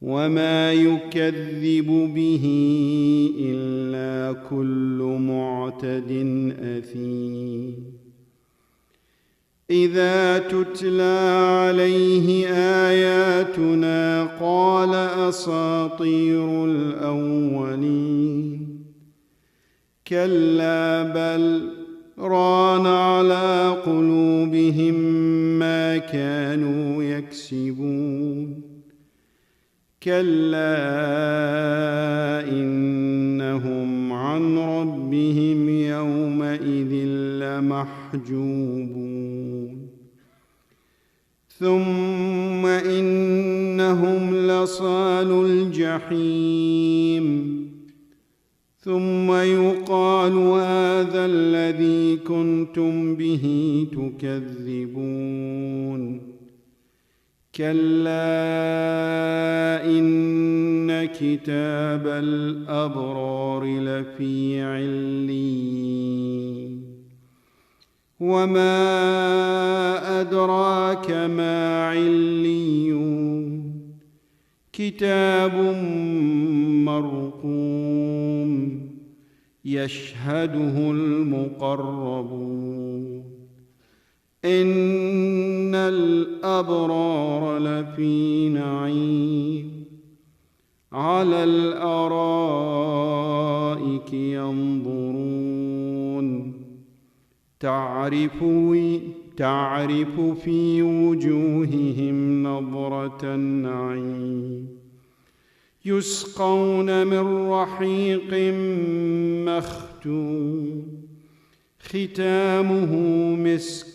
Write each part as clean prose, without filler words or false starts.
وما يكذب به إلا كل معتد أثيم إذا تتلى عليه آياتنا قال أساطير الأولين كلا بل ران على قلوبهم ما كانوا يكسبون كلا إنهم عن ربهم يومئذ لمحجوبون ثم إنهم لصالو الجحيم ثم يقال هذا الذي كنتم به تكذبون كلا إن كتاب الأبرار لفي عليين وما أدراك ما عليون كتاب مرقوم يشهده المقربون إن الأبرار لفي نعيم على الأرائك ينظرون تعرف في وجوههم نضرة النعيم يسقون من رحيق مختوم ختامه مسك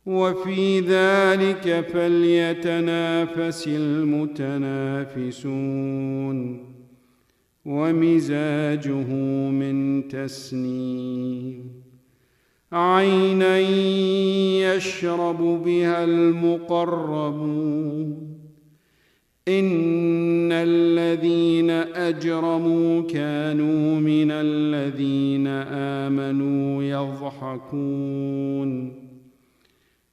وفي ذلك فليتنافس المتنافسون ومزاجه من تسنيم عينا يشرب بها المقربون إن الذين أجرموا كانوا من الذين آمنوا يضحكون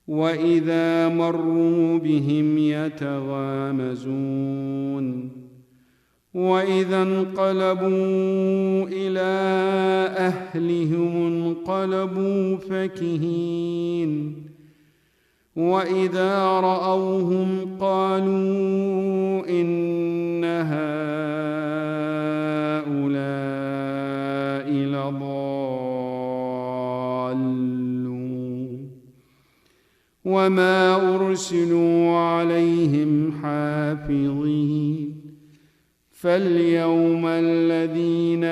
وإذا مروا بهم يتغامزون وإذا انقلبوا إلى أهلهم انقلبوا فكهين وإذا رأوهم قالوا إن هؤلاء لضالون وما أرسلوا عليهم حافظين فاليوم الذين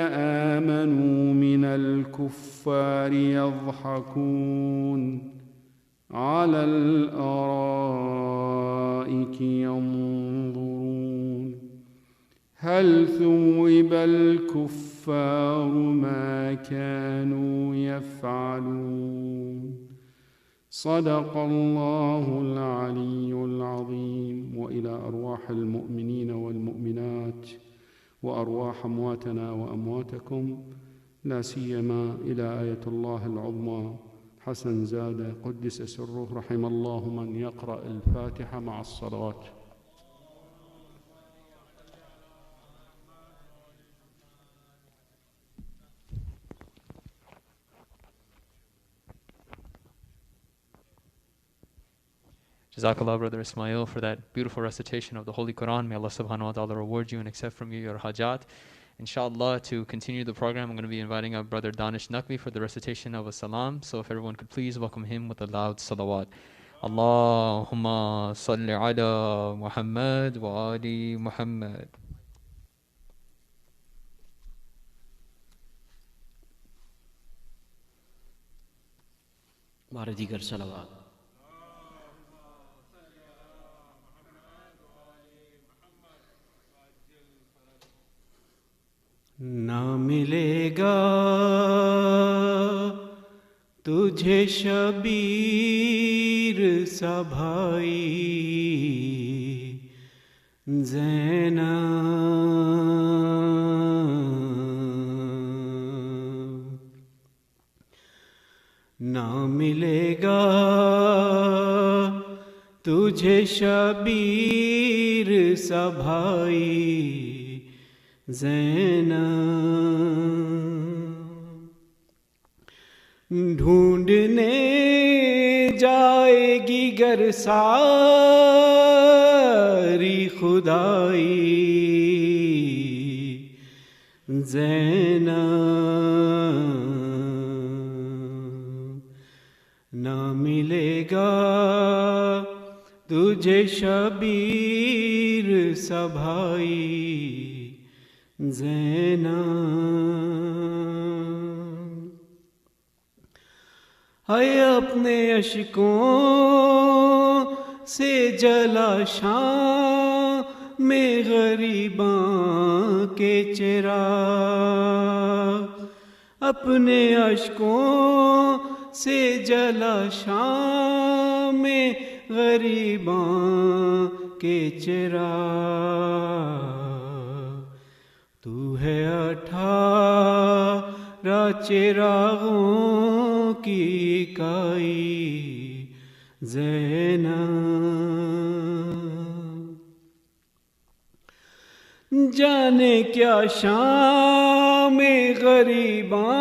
آمنوا من الكفار يضحكون على الأرائك ينظرون هل ثوب الكفار ما كانوا يفعلون صدق الله العلي العظيم. وإلى أرواح المؤمنين والمؤمنات وأرواح أمواتنا وأمواتكم لا سيما إلى آية الله العظمى حسن زاد قدس سره رحم الله من يقرأ الفاتحة مع الصلاة. Jazakallah, Brother Ismail, for that beautiful recitation of the Holy Quran. May Allah subhanahu wa ta'ala reward you and accept from you your hajat. Inshallah, to continue the program, I'm going to be inviting up Brother Danish Naqvi for the recitation of a salam. So if everyone could please welcome him with a loud salawat. Allahumma salli ala Muhammad wa ali Muhammad. हमारे दीगर सलावात ना मिलेगा तुझे शबीर सा भाई ज़ैनब ना मिलेगा تجھے شبیر سا بھائی زینب ڈھونڈنے جائے گی گر ساری خدائی زینب نہ ملے گا تجھے شبیر سا بھائی زینب ہے اپنے اشکوں سے جلا شام میں غریباں کے چراغ اپنے اشکوں سے جلا شام میں غریباں کے چراغ تو ہے 18 چراغوں کی اکائی زینب جانے کیا شام غریباں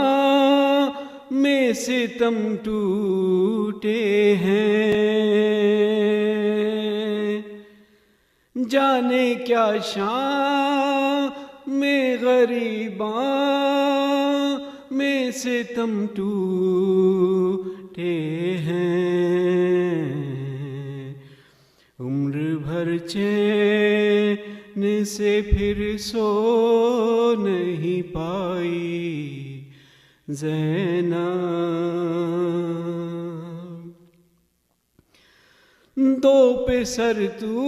میں ستم ٹوٹے ہیں جانے کیا شام غریباں میں ستم ٹوٹے ہیں عمر بھر چین سے پھر سو نہیں پائی زینب دو پہ سر تو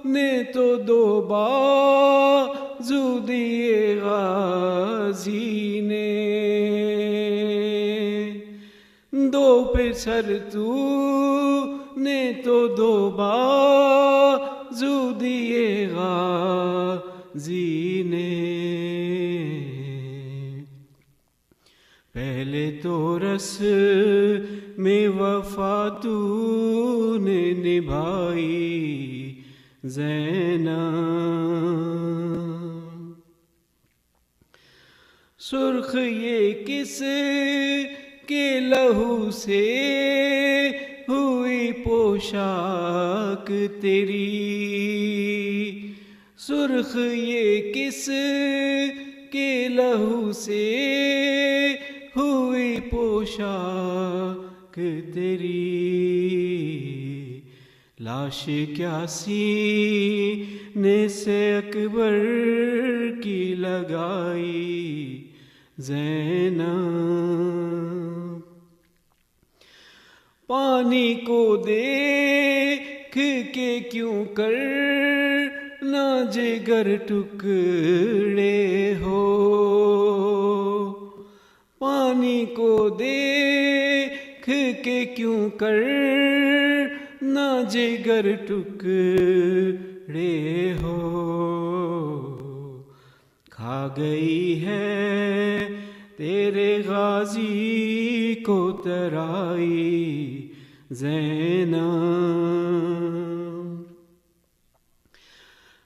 نے تو دو بازو دیے غازی نے دو پہ سر تو نے تو دو بازو دیے غازی نے پہلے تو رس میں وفا تو نے نبھائی زینب سرخ یہ کس کے لہو سے ہوئی پوشاک تیری سرخ یہ کس کے لہو سے ہوئی پوشاک تیری لاش کیا سینے سے اکبر کی لگائی زینب پانی کو دیکھ کے کیوں کر نہ جگر ٹکڑے ہو پانی کو دیکھ کے کیوں کر نہ جگر ٹکڑے ہو کھا گئی ہے تیرے غازی کو ترائی زینب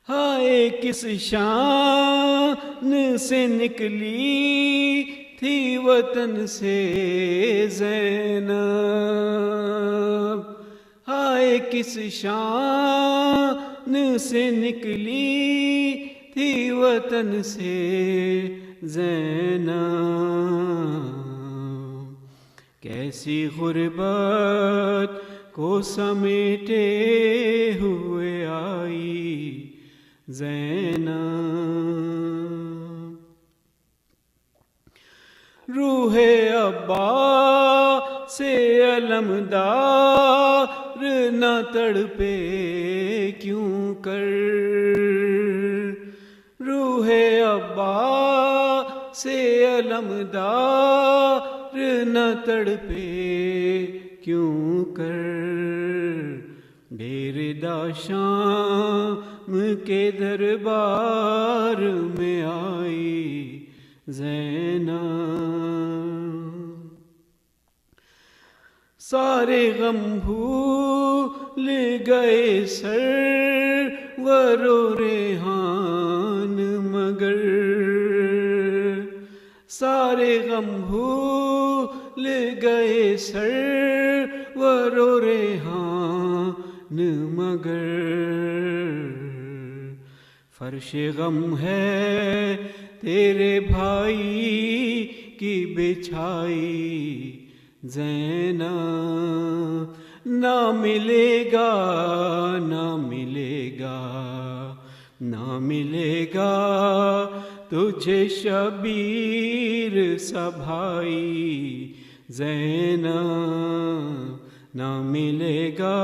ہائے کس شان سے نکلی تھی وطن سے زینب ہائے کس شان سے نکلی تھی وطن سے زینب کیسی غربت کو سمیٹے ہوئے آئی زینب روح ابا سے علمدار نہ تڑپے کیوں کر روح ابا سے علمدار نہ تڑپے کیوں کر ڈیر شام کے دربار میں آئی زینب سارے غم بھول لے گئے سرور و ریحان مگر سارے غم بھول گئے سرور و ریحان مگر فرش غم ہے تیرے بھائی کی بچھائی زینب نہ ملے گا نہ ملے گا نہ ملے گا تجھے شبیر سا بھائی زینب نہ ملے گا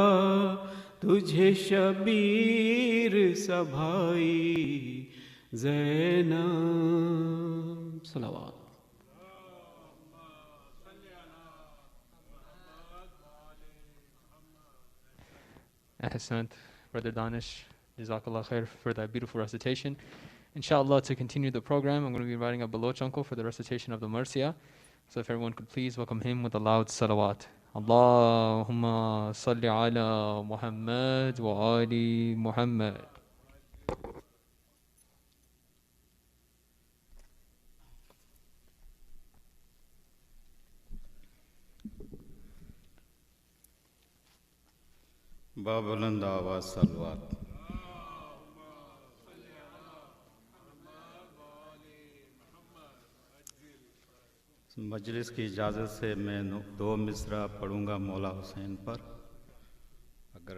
تجھے شبیر سا بھائی زینب صلوات. Ahsant, Brother Danish. Jazakallah khair for that beautiful recitation. Inshallah, to continue the program, I'm going to be inviting up Baloch uncle for the recitation of the Marsiya. So if everyone could please welcome him with a loud salawat. Allahumma salli ala Muhammad wa ali Muhammad. بابلند آواز سلوات. مجلس کی اجازت سے میں 2 مصرع پڑھوں گا مولا حسین پر. اگر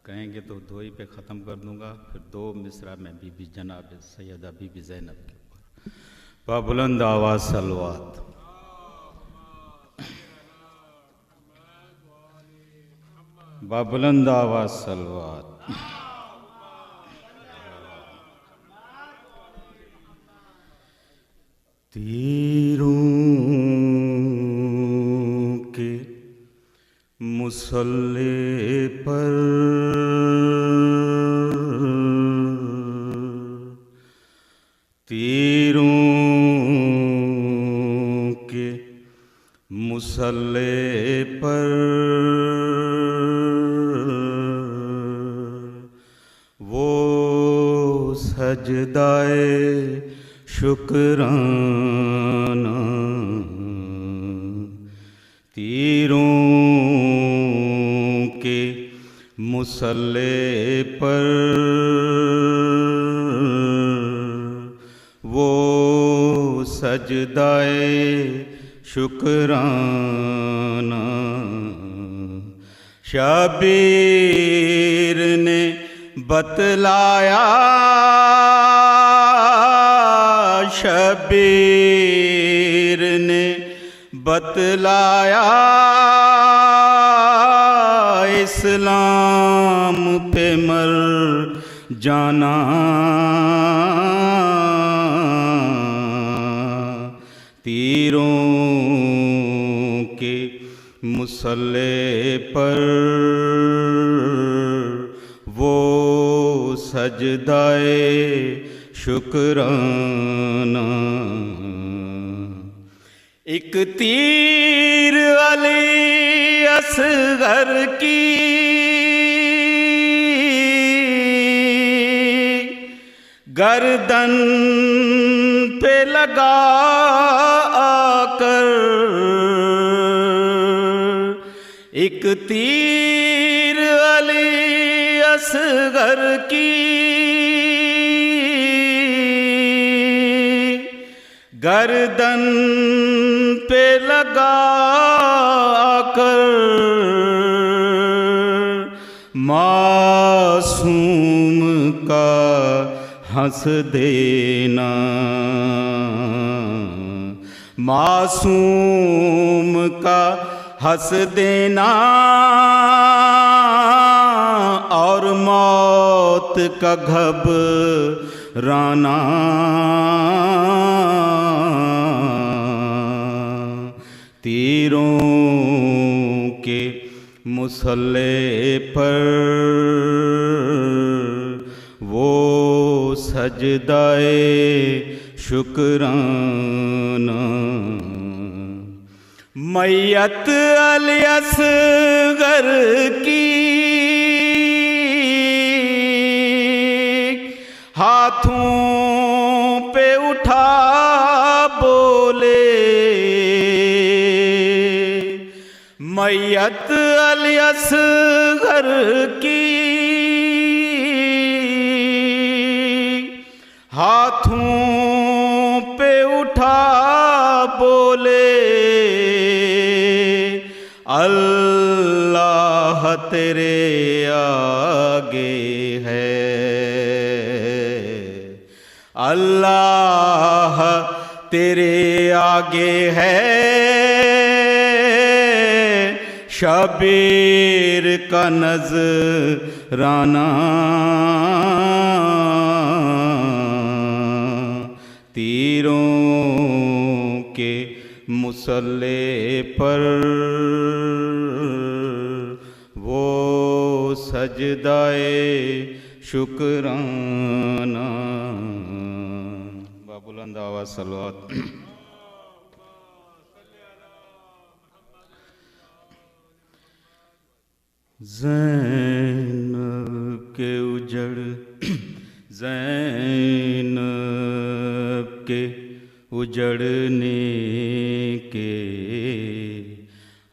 کہیں گے تو 2 ہی پہ ختم کر دوں گا. پھر 2 مصرع میں بی بی جناب سیدہ بی بی زینب کے اوپر. بابلند آواز سلوات. بابلند آواز سلوات. تیروں کے مصلے پر تیروں کے مصلے پر وہ سجدائے شکرانہ تیروں کے مصلے پر وہ سجدائے شکرانہ شبیر نے بتلایا شبیر نے بتلایا اسلام پہ مر جانا تیروں کے مصلے پر وہ سجدائے شکرانہ ایک تیر علی اصغر کی گردن پہ لگا آ کر ایک تیر علی اصغر کی گردن پہ لگا کر معصوم کا ہنس دینا معصوم کا ہنس دینا اور موت کا گھبرانا تیروں کے مصلے پر وہ سجدائے شکرانہ میت علی اصغر کی ہاتھوں پہ اٹھا بولے میت علی اصغر کی، ہاتھوں پہ اٹھا بولے اللہ تیرے آگے ہے، اللہ تیرے آگے ہے، شبیر کا نذرانہ تیروں کے مصلے پر وہ سجدائے شکرانہ. بلند آواز صلوات. زینب کے اجڑ، زینب کے اجڑنے کے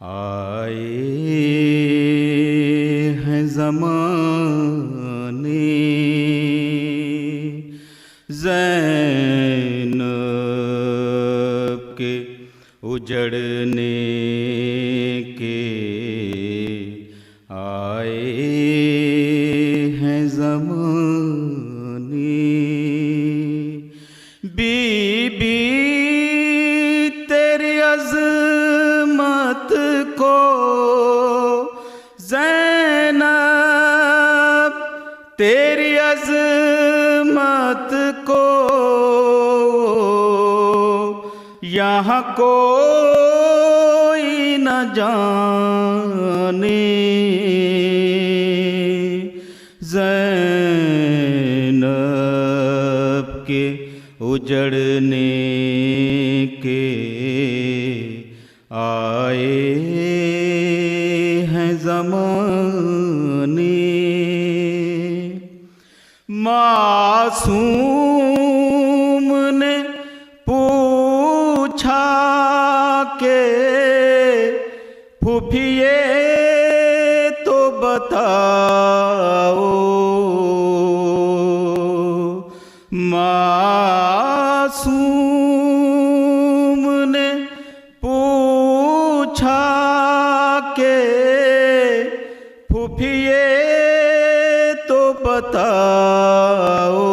آئے ہیں زمانے، زینب کے اجڑنے کے آئے ہیں زمانے، بی بی تیری عظمت کو زینب تیری عظمت کو یہاں کوئی نہ جانے، زینب کے اجڑنے کے آئے ہیں زمانے، معصوم نے پوچھا کہ پھوپھیے تو بتاؤ، معصوم نے پوچھا کہ پھوپھیے تو بتاؤ،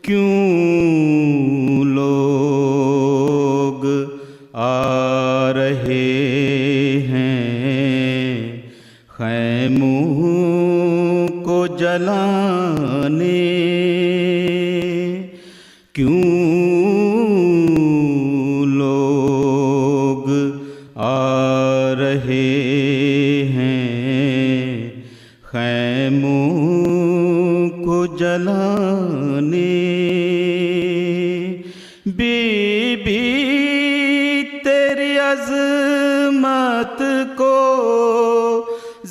کیوں لوگ آ رہے ہیں خیموں کو جلانے، کیوں لوگ آ رہے ہیں خیموں کو جلانے، بی بی تیری عظمت کو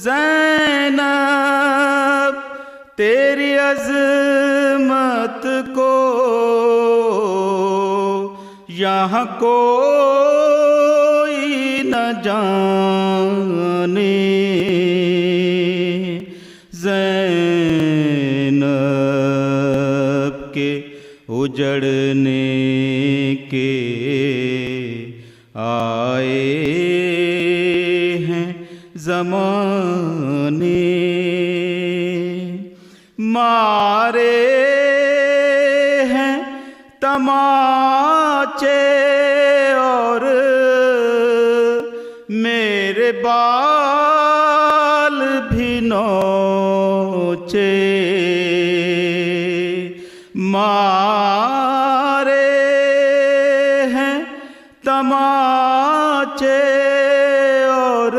زینب تیری عظمت کو یہاں کوئی نہ جانے، زینب کے اجڑنے کے آئے ہیں زمانے، مارے ہیں تماچے اور میرے بال بھی نوچے، مارے ہیں تماچے اور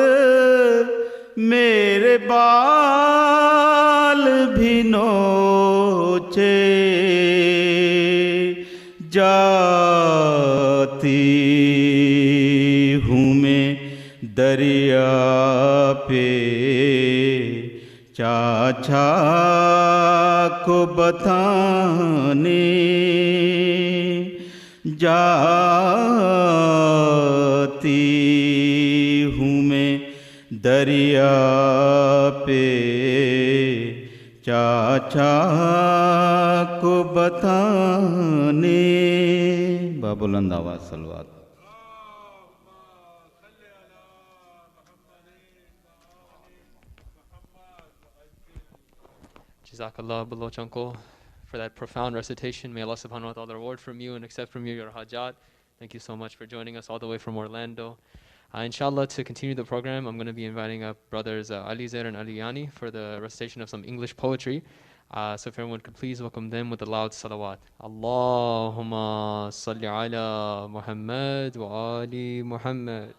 میرے بال بھی نوچے، جاتی ہوں میں دریا پہ चाचा को बताने जाती हूँ मैं दरिया पे, चाचा को बताने। बाबुलंद आवाज़ सलवात। Jazakallah, Baloch uncle, for that profound recitation. May Allah subhanahu wa ta'ala reward from you and accept from you your hajat. Thank you so much for joining us all the way from Orlando. Inshallah, to continue the program, I'm going to be inviting up brothers Ali Zair and Ali Yani for the recitation of some English poetry. So if everyone could please welcome them with a loud salawat. Allahumma salli ala Muhammad wa ali Muhammad.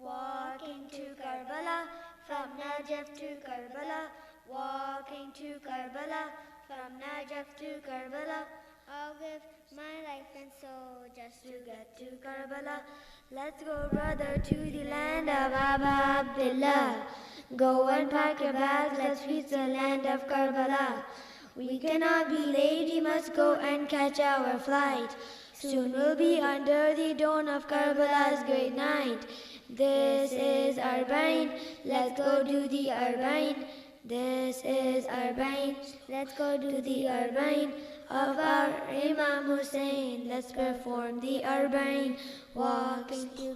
Walking to Karbala, from Najaf to Karbala. Walking to Karbala, from Najaf to Karbala. I'll give my life and soul just to get to Karbala. Let's go, brother, to the land of Abba Abdullah. Go and pack your bags, let's reach the land of Karbala. We cannot be late, we must go and catch our flight. Soon we'll be under the dawn of Karbala's great night. This is Arbaeen, let's go do the Arbaeen. This is Arbaeen, let's go do the Arbaeen of our Imam Hussain. Let's perform the Arbaeen. Walking to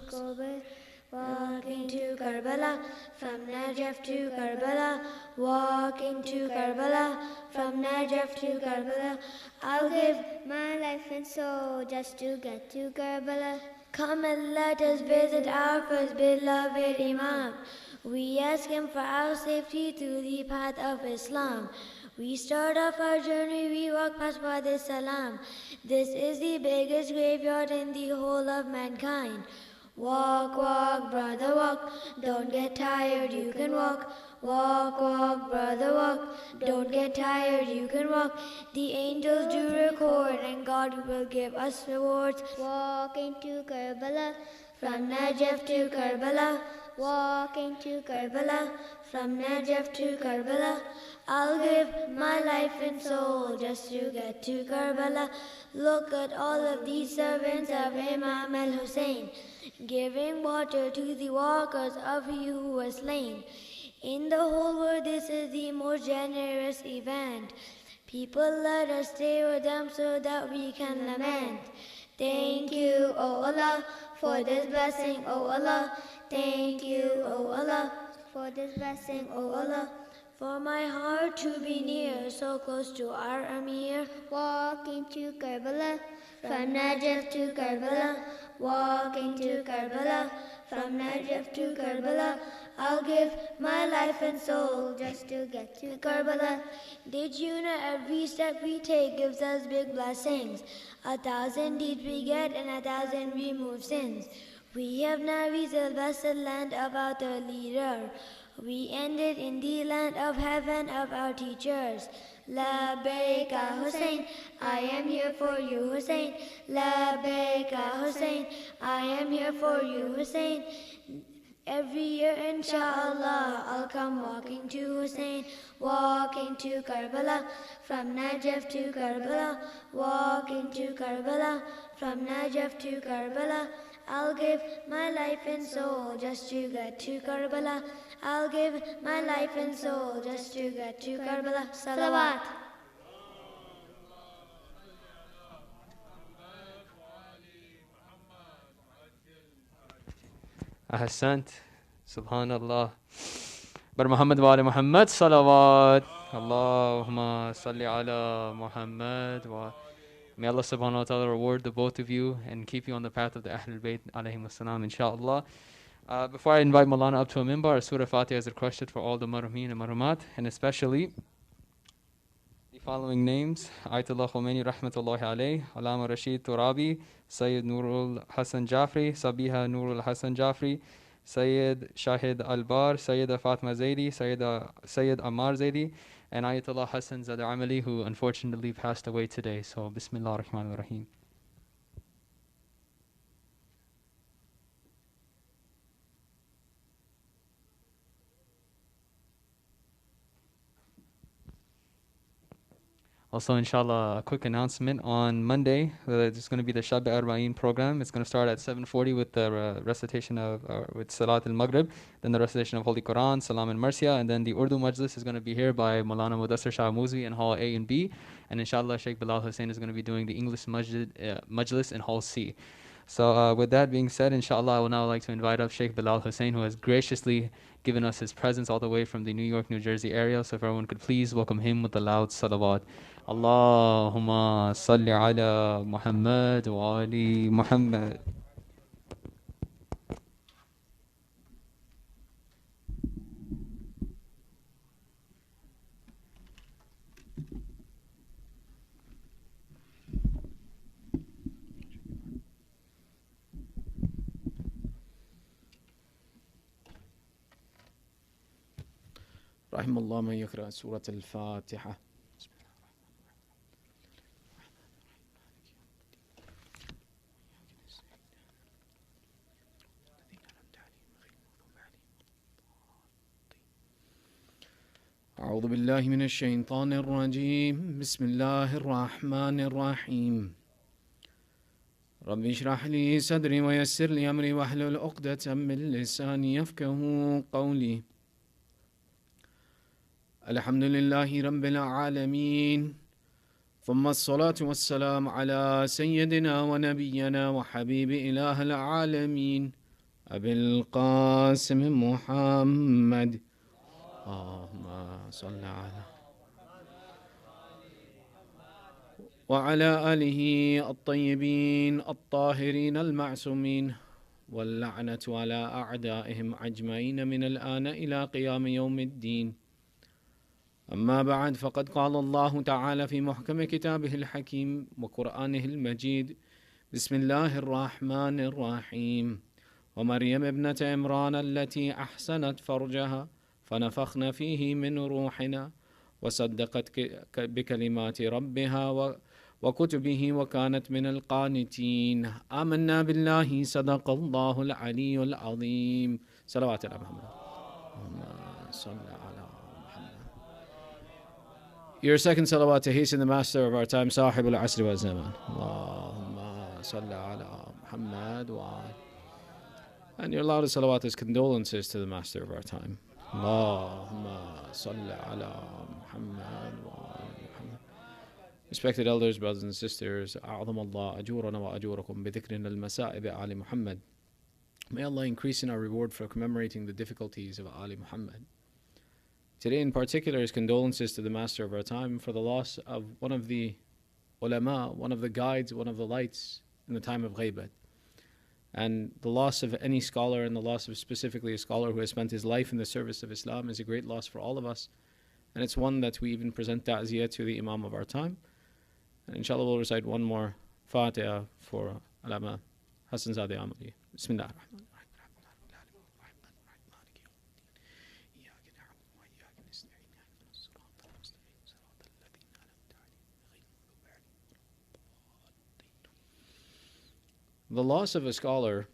Karbala, from Najaf to Karbala. Walking to Karbala, from Najaf to Karbala. I'll give my life and soul just to get to Karbala. Come and let us visit our first beloved Imam. We ask him for our safety through the path of Islam. We start off our journey, we walk past Wadi Salam. This is the biggest graveyard in the whole of mankind. Walk, walk, brother, walk. Don't get tired, you can walk. Walk, walk, brother, walk. Don't get tired, you can walk. The angels do record and God will give us rewards. Walking to Karbala, from Najaf to Karbala. Walking to Karbala, from Najaf to Karbala. I'll give my life and soul just to get to Karbala. Look at all of these servants of Imam al-Hussein, giving water to the walkers of you who were slain. In the whole world, this is the most generous event. People, let us stay with them so that we can lament. Thank you, O Allah, for this blessing, O Allah. Thank you, O Allah, for this blessing, O Allah. For my heart to be near, so close to our Amir. Walking to Karbala, from Najaf to Karbala. Walking to Karbala, from Najaf to Karbala. I'll give my life and soul just to get to Karbala. Did you know every step we take gives us big blessings? 1,000 deeds we get and 1,000 remove sins. We have now reached the blessed land of our third leader. We ended in the land of heaven of our teachers. Labbaika Hussain, I am here for you, Hussain. Labbaika Hussain, I am here for you, Hussain. Every year, inshallah, I'll come walking to Hussain. Walking to Karbala, from Najaf to Karbala. Walking to Karbala, from Najaf to Karbala. I'll give my life and soul just to get to Karbala. I'll give my life and soul just to get to Karbala. Salawat. Ahsant. Subhanallah. Bar Muhammad wa ala Muhammad salawat. Allahumma salli ala Muhammad wa. May Allah subhanahu wa ta'ala reward the both of you and keep you on the path of the Ahlul Bayt alayhim as-salam, inshallah. Before I invite Maulana up to a mimbar, Surah Fatiha is requested for all the marhumin and marhumat, and especially the Following names: Ayatollah Khomeini Rahmatullahi Alayh, Allama Rashid Turabi, Sayyid Nurul Hassan Jafri, Sabiha Nurul Hassan Jafri, Sayyid Shahid Albar, Sayyida Fatma Zaidi, Sayyid Ammar Zaidi, and Ayatollah Hassan Zada Amali, who unfortunately passed away today. So, Bismillah ar-Rahman ar-Rahim. Also, inshallah, a quick announcement on Monday. There's going to be the Shab Arbaeen program. It's going to start at 7:40 with the recitation of with Salat al-Maghrib, then the recitation of Holy Quran, Salam and Marcia, and then the Urdu Majlis is going to be here by Maulana Mudassir Shah Muzvi in Hall A and B, and inshallah, Sheikh Bilal Hussain is going to be doing the English Majlis in Hall C. So with that being said, inshallah, I would now like to invite up Sheikh Bilal Hussain, who has graciously given us his presence all the way from the New York, New Jersey area. So if everyone could please welcome him with the loud salawat. Allahumma salli ala Muhammad wa ali Muhammad. رحم الله من يقرأ سورة الفاتحة. أعوذ بالله من الشيطان الرجيم. بسم الله الرحمن الرحيم. رب اشرح لي صدري ويسر لي أمري واحلل عقدة من لساني يفقهوا قولي. الحمد لله رب العالمين، ثم الصلاة والسلام على سيدنا ونبينا وحبيب إله العالمين أبي القاسم محمد. اللهم صل على وعلى آله الطيبين الطاهرين المعصومين، واللعنة على أعدائهم أجمعين من الآن إلى قيام يوم الدين. أما بعد، فقد قال الله تعالى في محكم كتابه الحكيم وقرآنه المجيد: بسم الله الرحمن الرحيم. ومريم ابنة عمران التي أحسنت فرجها فنفخنا فيه من روحنا وصدقت بكلمات ربها وكتبه وكانت من القانتين. آمنا بالله، صدق الله العلي العظيم. صلوات على محمد. اللهم صل على Your second salawat to hasten the master of our time, Sahib al-Asr wa Zaman. Allahumma salli ala Muhammad wa. And your loudest salawat is condolences to the master of our time. Allahumma salli ala Muhammad wa Muhammad. Respected elders, brothers and sisters, أعظم الله أجورنا وأجوركم بذكرنا المسائب آل Muhammad. May Allah increase in our reward for commemorating the difficulties of Ali Muhammad. Today in particular is condolences to the master of our time for the loss of one of the ulama, one of the guides, one of the lights in the time of ghaibat. And the loss of any scholar, and the loss of specifically a scholar who has spent his life in the service of Islam, is a great loss for all of us. And it's one that we even present ta'ziyah to the Imam of our time. And inshallah we'll recite one more Fatiha for Allama Hassan Zadeh Amali. Bismillah ar-Rahman. The loss of a scholar,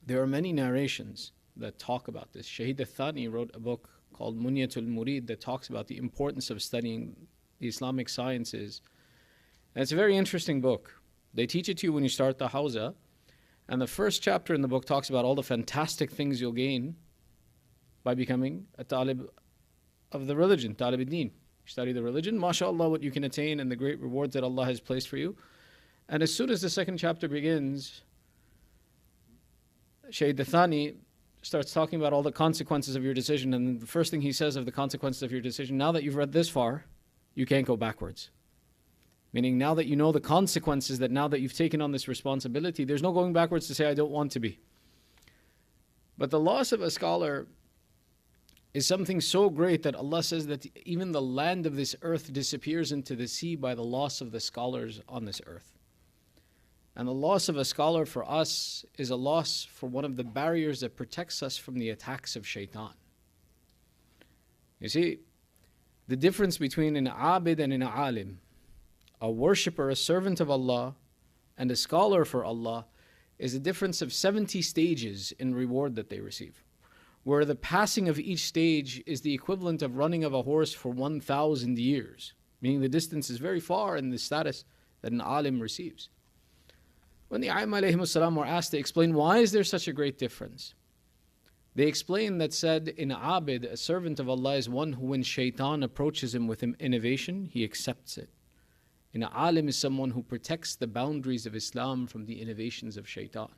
there are many narrations that talk about this. Shahid al-Thani wrote a book called Munyatul Murid that talks about the importance of studying the Islamic sciences. And it's a very interesting book. They teach it to you when you start the Hawza, and the first chapter in the book talks about all the fantastic things you'll gain by becoming a talib of the religion, talib ad-din. You study the religion, mashallah, what you can attain and the great rewards that Allah has placed for you. And as soon as the second chapter begins, Shaykh Thani starts talking about all the consequences of your decision, and the first thing he says of the consequences of your decision, now that you've read this far, you can't go backwards. Meaning now that you know the consequences, that now that you've taken on this responsibility, there's no going backwards to say, I don't want to be. But the loss of a scholar, is something so great that Allah says that even the land of this earth disappears into the sea by the loss of the scholars on this earth. And the loss of a scholar for us is a loss for one of the barriers that protects us from the attacks of shaitan. You see, the difference between an abid and an alim, a worshipper, a servant of Allah, and a scholar for Allah, is a difference of 70 stages in reward that they receive, where the passing of each stage is the equivalent of running of a horse for 1,000 years, meaning the distance is very far in the status that an alim receives. When the A'imma alayhimus salam were asked to explain why is there such a great difference, they explained that said, in abid, a servant of Allah is one who when shaitan approaches him with innovation, he accepts it. In alim is someone who protects the boundaries of Islam from the innovations of shaitan.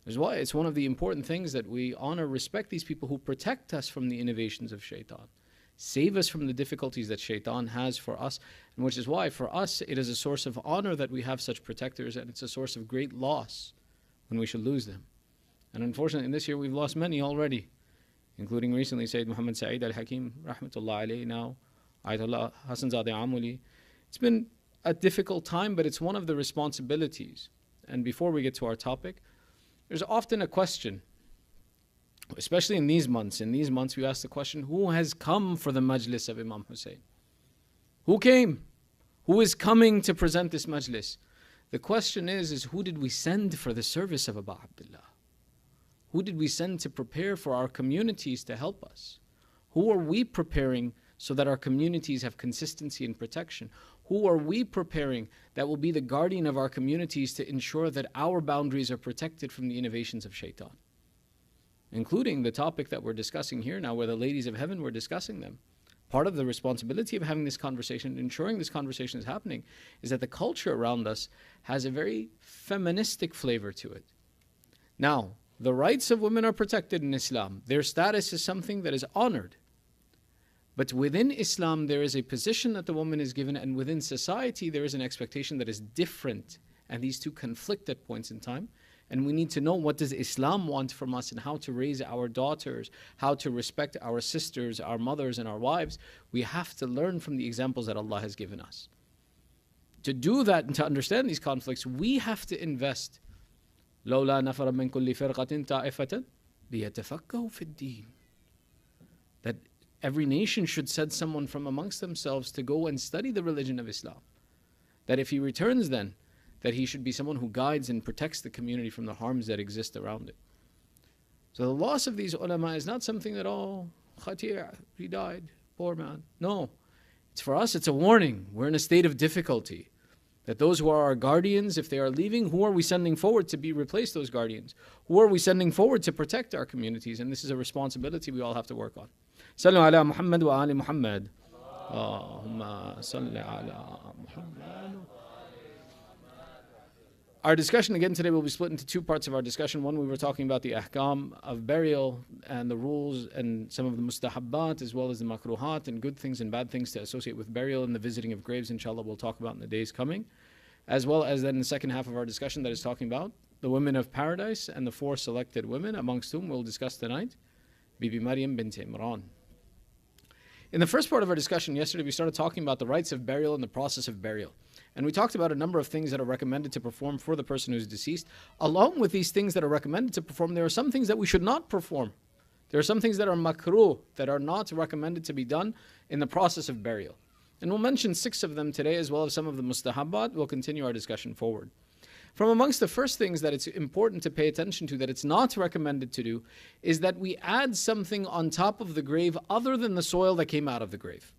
That's why it's one of the important things that we honor, respect these people who protect us from the innovations of shaitan, save us from the difficulties that shaitan has for us, and which is why for us it is a source of honor that we have such protectors, and it's a source of great loss when we should lose them. And unfortunately in this year we've lost many already, including recently Sayyid Muhammad Sa'id al-Hakim, rahmatullah alayhi, now Ayatollah Hassan Zadeh Amuli. It's been a difficult time, but it's one of the responsibilities. And before we get to our topic, there's often a question, especially in these months. In these months, we ask the question, who has come for the majlis of Imam Hussain? Who came? Who is coming to present this majlis? The question is who did we send for the service of Abu Abdullah? Who did we send to prepare for our communities to help us? Who are we preparing so that our communities have consistency and protection? Who are we preparing that will be the guardian of our communities to ensure that our boundaries are protected from the innovations of shaitan? Including the topic that we're discussing here now, where the ladies of heaven were discussing them. Part of the responsibility of having this conversation, ensuring this conversation is happening, is that the culture around us has a very feministic flavor to it. Now, the rights of women are protected in Islam. Their status is something that is honored. But within Islam, there is a position that the woman is given, and within society, there is an expectation that is different. And these two conflict at points in time. And we need to know what does Islam want from us and how to raise our daughters, how to respect our sisters, our mothers, and our wives. We have to learn from the examples that Allah has given us. To do that and to understand these conflicts, we have to invest. لولا نفر من كل فرقة طائفة ليتفقهوا في الدين. That every nation should send someone from amongst themselves to go and study the religion of Islam. That if he returns then, that he should be someone who guides and protects the community from the harms that exist around it. So the loss of these ulama is not something that, oh, Khatir, he died, poor man. No, it's for us, it's a warning. We're in a state of difficulty. That those who are our guardians, if they are leaving, who are we sending forward to replace those guardians? Who are we sending forward to protect our communities? And this is a responsibility we all have to work on. Sallu ala Muhammad wa ali Muhammad. Allahumma salli ala Muhammad. Our discussion again today will be split into two parts of our discussion. One, we were talking about the Akam of Burial and the rules and some of the mustahabbat as well as the makruhat and good things and bad things to associate with burial and the visiting of graves, inshallah, we'll talk about in the days coming. As well as then the second half of our discussion that is talking about the women of paradise and the 4 selected women, amongst whom we'll discuss tonight, Bibi Maryam bint Imran. In the first part of our discussion yesterday, we started talking about the rights of burial and the process of burial. And we talked about a number of things that are recommended to perform for the person who's deceased. Along with these things that are recommended to perform, there are some things that we should not perform. There are some things that are makruh, that are not recommended to be done in the process of burial. And we'll mention 6 of them today, as well as some of the mustahabbat. We'll continue our discussion forward. From amongst the first things that it's important to pay attention to, that it's not recommended to do, is that we add something on top of the grave other than the soil that came out of the grave.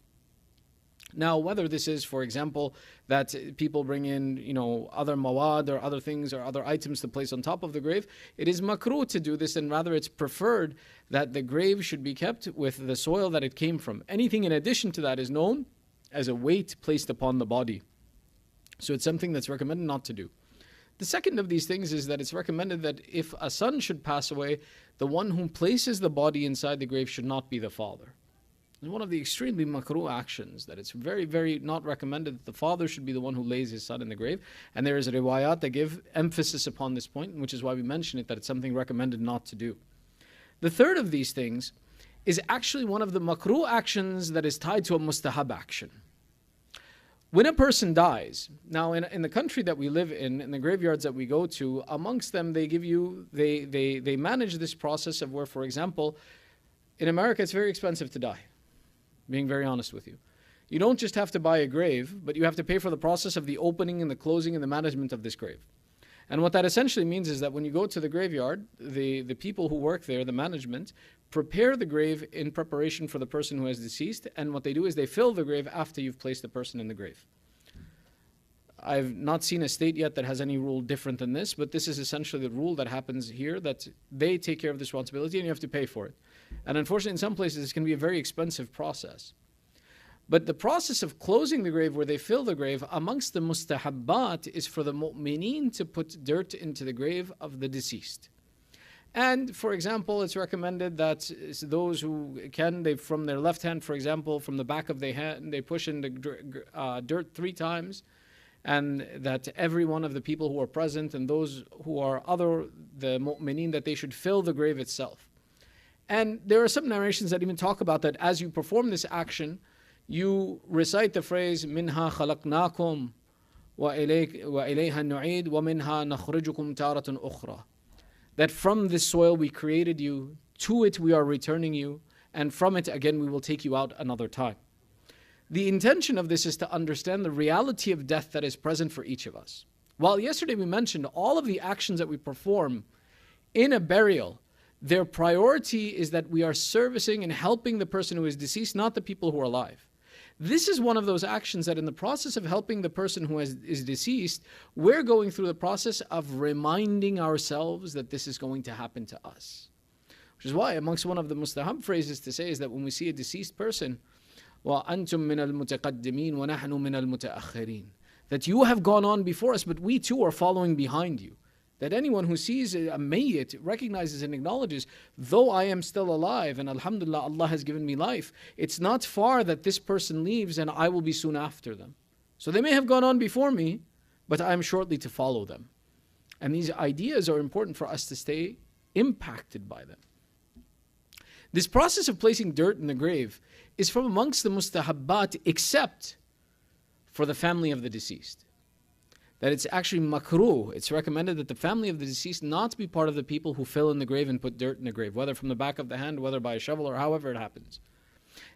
Now, whether this is, for example, that people bring in, other mawad or other things or other items to place on top of the grave, it is makruh to do this, and rather it's preferred that the grave should be kept with the soil that it came from. Anything in addition to that is known as a weight placed upon the body. So it's something that's recommended not to do. The second of these things is that it's recommended that if a son should pass away, the one who places the body inside the grave should not be the father. It's one of the extremely makruh actions, that it's very, very not recommended that the father should be the one who lays his son in the grave. And there is a riwayat that give emphasis upon this point, which is why we mention it, that it's something recommended not to do. The third of these things is actually one of the makruh actions that is tied to a mustahab action. When a person dies, now in the country that we live in the graveyards that we go to, amongst them they give you, they manage this process of where, for example, in America it's very expensive to die, being very honest with you. You don't just have to buy a grave, but you have to pay for the process of the opening and the closing and the management of this grave. And what that essentially means is that when you go to the graveyard, the people who work there, the management, prepare the grave in preparation for the person who has deceased, and what they do is they fill the grave after you've placed the person in the grave. I've not seen a state yet that has any rule different than this, but this is essentially the rule that happens here, that they take care of this responsibility and you have to pay for it. And unfortunately in some places it's going to be a very expensive process. But the process of closing the grave, where they fill the grave, amongst the mustahabbat is for the mu'mineen to put dirt into the grave of the deceased. And for example, it's recommended that those who can, they from their left hand, for example, from the back of their hand, they push in the dirt 3 times, and that every one of the people who are present and those who are the mu'mineen, that they should fill the grave itself. And there are some narrations that even talk about that as you perform this action, you recite the phrase minha khalaqnakum wa ilayha nu'id wa minha nakhrijukum taratan ukhra, that from this soil we created you, to it we are returning you, and from it again we will take you out another time. The intention of this is to understand the reality of death that is present for each of us. While yesterday we mentioned all of the actions that we perform in a burial, their priority is that we are servicing and helping the person who is deceased, not the people who are alive. This is one of those actions that in the process of helping the person who is deceased, we're going through the process of reminding ourselves that this is going to happen to us. Which is why amongst one of the mustahab phrases to say is that when we see a deceased person, وَأَنْتُم مِّنَ الْمُتَقَدِّمِينَ وَنَحْنُ مِنَ الْمُتَأَخِّرِينَ, that you have gone on before us, but we too are following behind you. That anyone who sees a mayyit recognizes and acknowledges, though I am still alive and alhamdulillah Allah has given me life, it's not far that this person leaves and I will be soon after them. So they may have gone on before me, but I am shortly to follow them. And these ideas are important for us to stay impacted by them. This process of placing dirt in the grave is from amongst the mustahabbat, except for the family of the deceased. That it's actually makruh. It's recommended that the family of the deceased not be part of the people who fill in the grave and put dirt in the grave, whether from the back of the hand, whether by a shovel, or however it happens.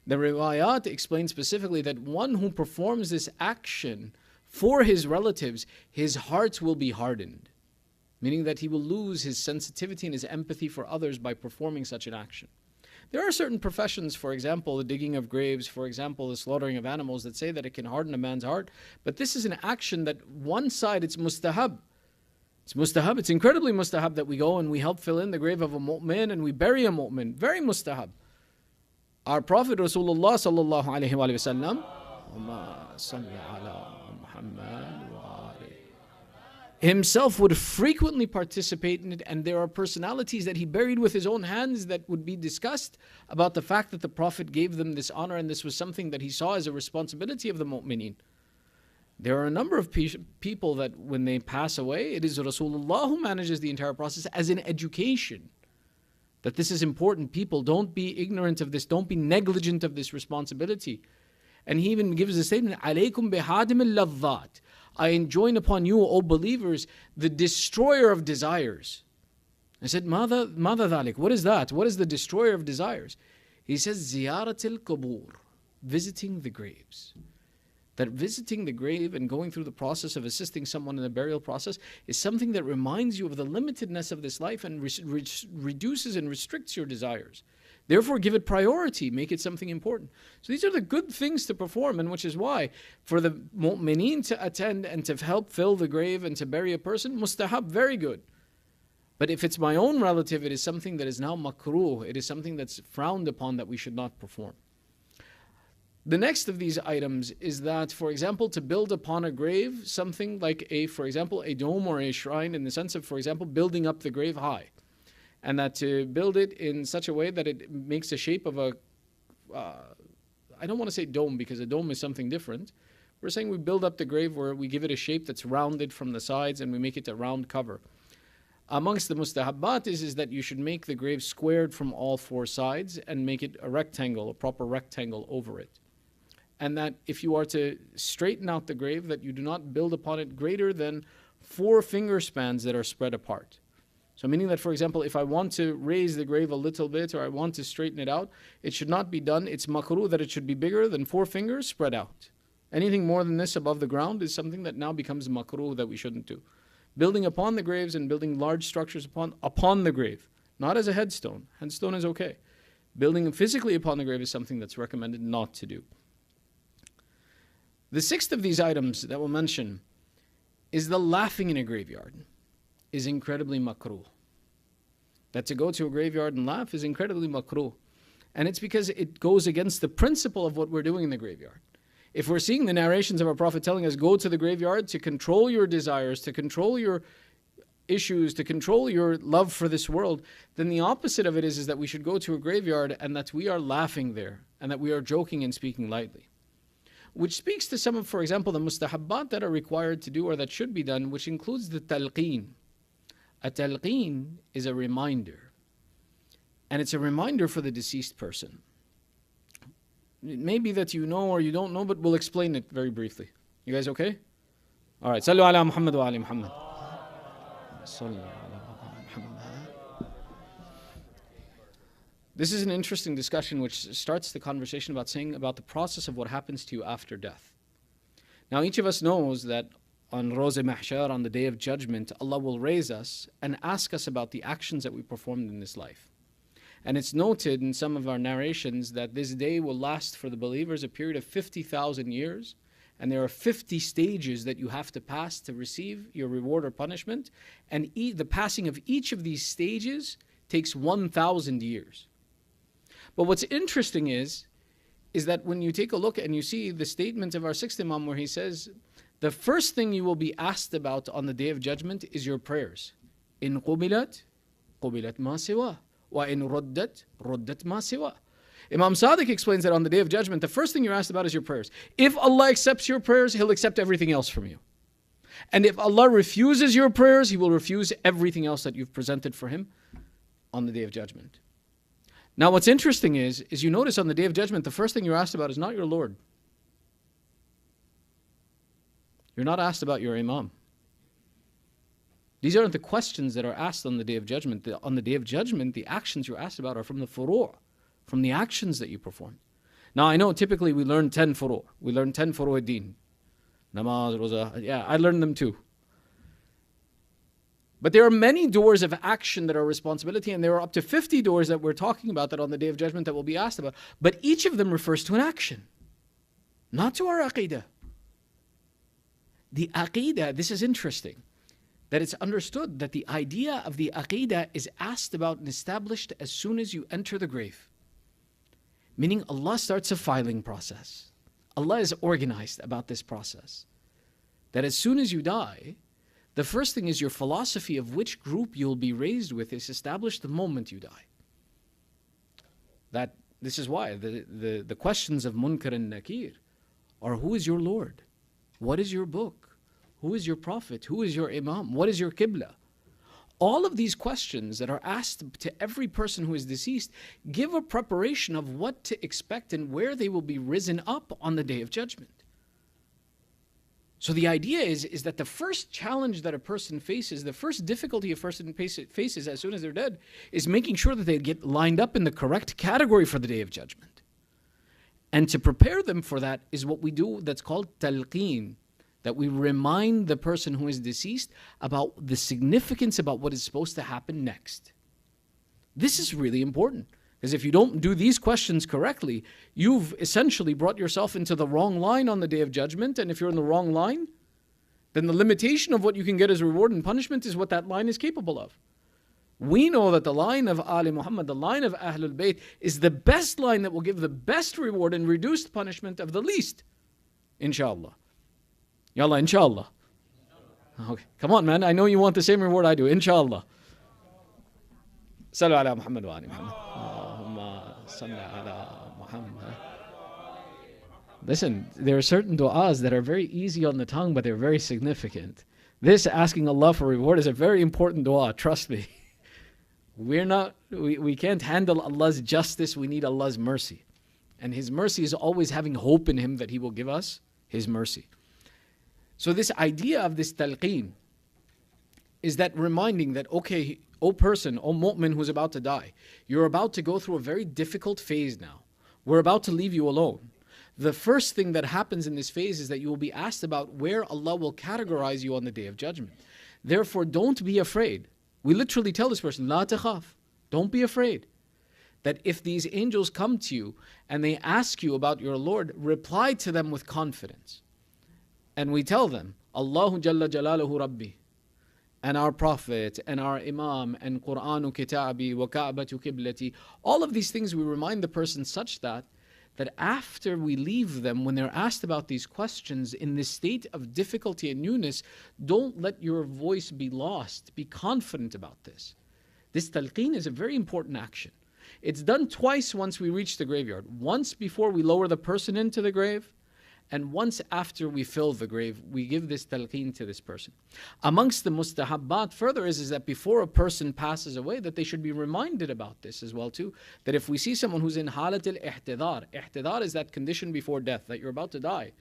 The riwayat explains specifically that one who performs this action for his relatives, his heart will be hardened, meaning that he will lose his sensitivity and his empathy for others by performing such an action. There are certain professions, for example, the digging of graves, for example, the slaughtering of animals, that say that it can harden a man's heart. But this is an action that one side, it's mustahab. It's mustahab, it's incredibly mustahab that we go and we help fill in the grave of a mu'min and we bury a mu'min. Very mustahab. Our Prophet Rasulullah sallallahu alayhi wa sallam, himself would frequently participate in it, and there are personalities that he buried with his own hands that would be discussed about the fact that the Prophet gave them this honor, and this was something that he saw as a responsibility of the mu'mineen. There are a number of people that when they pass away, it is Rasulullah who manages the entire process as an education. That this is important. People, don't be ignorant of this. Don't be negligent of this responsibility. And he even gives a statement, عَلَيْكُمْ بِحَادِمِ اللَّذَّاتِ, I enjoin upon you, O believers, the destroyer of desires. I said, ماذا ذلك? What is that? What is the destroyer of desires? He says, زِيَارَةِ الْقُبُورِ, visiting the graves. That visiting the grave and going through the process of assisting someone in the burial process is something that reminds you of the limitedness of this life and reduces and restricts your desires. Therefore, give it priority, make it something important. So these are the good things to perform, and which is why for the mu'mineen to attend and to help fill the grave and to bury a person, mustahab, very good. But if it's my own relative, it is something that is now makruh, it is something that's frowned upon that we should not perform. The next of these items is that, for example, to build upon a grave, something like for example, a dome or a shrine, in the sense of, for example, building up the grave high. And that to build it in such a way that it makes a shape of I don't want to say dome, because a dome is something different. We're saying we build up the grave where we give it a shape that's rounded from the sides and we make it a round cover. Amongst the mustahabbat is that you should make the grave squared from all four sides and make it a rectangle, a proper rectangle over it. And that if you are to straighten out the grave, that you do not build upon it greater than 4 finger spans that are spread apart. So meaning that, for example, if I want to raise the grave a little bit or I want to straighten it out, it should not be done. It's makruh that it should be bigger than 4 fingers spread out. Anything more than this above the ground is something that now becomes makruh that we shouldn't do. Building upon the graves and building large structures upon the grave, not as a headstone. Headstone is okay. Building physically upon the grave is something that's recommended not to do. The 6th of these items that we'll mention is the laughing in a graveyard is incredibly makruh. That to go to a graveyard and laugh is incredibly makruh. And it's because it goes against the principle of what we're doing in the graveyard. If we're seeing the narrations of our Prophet telling us, go to the graveyard to control your desires, to control your issues, to control your love for this world, then the opposite of it is that we should go to a graveyard and that we are laughing there and that we are joking and speaking lightly. Which speaks to some of, for example, the mustahabbat that are required to do or that should be done, which includes the talqeen. A talqeen is a reminder. And it's a reminder for the deceased person. It may be that you know or you don't know, but we'll explain it very briefly. You guys okay? All right. Sallu ala Muhammad wa ali Muhammad. Sallu ala Muhammad. This is an interesting discussion which starts the conversation about saying about the process of what happens to you after death. Now each of us knows that on Roz Mahshar, on the Day of Judgment, Allah will raise us and ask us about the actions that we performed in this life. And it's noted in some of our narrations that this day will last for the believers a period of 50,000 years. And there are 50 stages that you have to pass to receive your reward or punishment. And the passing of each of these stages takes 1,000 years. But what's interesting is that when you take a look and you see the statement of our 6th Imam where he says, the first thing you will be asked about on the Day of Judgment is your prayers. In qubilat, qubilat ma siwa. Wa in ruddat, ruddat ma siwa. Imam Sadiq explains that on the Day of Judgment, the first thing you're asked about is your prayers. If Allah accepts your prayers, He'll accept everything else from you. And if Allah refuses your prayers, He will refuse everything else that you've presented for Him on the Day of Judgment. Now what's interesting is you notice on the Day of Judgment, the first thing you're asked about is not your Lord. You're not asked about your Imam. These aren't the questions that are asked on the Day of Judgment. On the Day of Judgment, the actions you're asked about are from the furu', from the actions that you perform. Now, I know typically we learn 10 furu'. We learn 10 furu' ad-din. Namaz, roza. Yeah, I learned them too. But there are many doors of action that are responsibility, and there are up to 50 doors that we're talking about that on the Day of Judgment that we'll be asked about. But each of them refers to an action, not to our aqidah. The aqidah, this is interesting, that it's understood that the idea of the aqidah is asked about and established as soon as you enter the grave. Meaning Allah starts a filing process. Allah is organized about this process. That as soon as you die, the first thing is your philosophy of which group you'll be raised with is established the moment you die. This is why the questions of Munkar and Nakir are, who is your Lord? What is your book? Who is your Prophet? Who is your Imam? What is your Qibla? All of these questions that are asked to every person who is deceased give a preparation of what to expect and where they will be risen up on the Day of Judgment. So the idea is that the first challenge that a person faces, the first difficulty a person faces as soon as they're dead, is making sure that they get lined up in the correct category for the Day of Judgment. And to prepare them for that is what we do that's called talqeen, that we remind the person who is deceased about the significance about what is supposed to happen next. This is really important, because if you don't do these questions correctly, you've essentially brought yourself into the wrong line on the Day of Judgment, and if you're in the wrong line, then the limitation of what you can get as reward and punishment is what that line is capable of. We know that the line of Ali Muhammad, the line of Ahlul Bayt, is the best line that will give the best reward and reduced punishment of the least. Inshallah. Yallah, inshallah. Okay, come on, man. I know you want the same reward I do. Inshallah. Sallu ala Muhammad wa ali Muhammad. Allahumma salli ala Muhammad. Listen, there are certain du'as that are very easy on the tongue, but they're very significant. This asking Allah for reward is a very important dua, trust me. We can't handle Allah's justice, we need Allah's mercy. And His mercy is always having hope in Him that He will give us His mercy. So this idea of this talqeen is that reminding that, okay, O person, O mu'min who's about to die, you're about to go through a very difficult phase now. We're about to leave you alone. The first thing that happens in this phase is that you will be asked about where Allah will categorize you on the Day of Judgment. Therefore, don't be afraid. We literally tell this person, La takhaf, don't be afraid. That if these angels come to you and they ask you about your Lord, reply to them with confidence. And we tell them, Allahu Jalla Jalaluhu Rabbi, and our Prophet, and our Imam, and Qur'anu Kitabi, wa Ka'batu Qiblati. All of these things we remind the person such that after we leave them, when they're asked about these questions in this state of difficulty and newness, don't let your voice be lost. Be confident about this. This talqeen is a very important action. It's done twice once we reach the graveyard. Once before we lower the person into the grave, and once after we fill the grave, we give this talqeen to this person. Amongst the mustahabbat further is that before a person passes away, that they should be reminded about this as well too. That if we see someone who's in halat al-ihtidar, ihtidar is that condition before death, that you're about to die,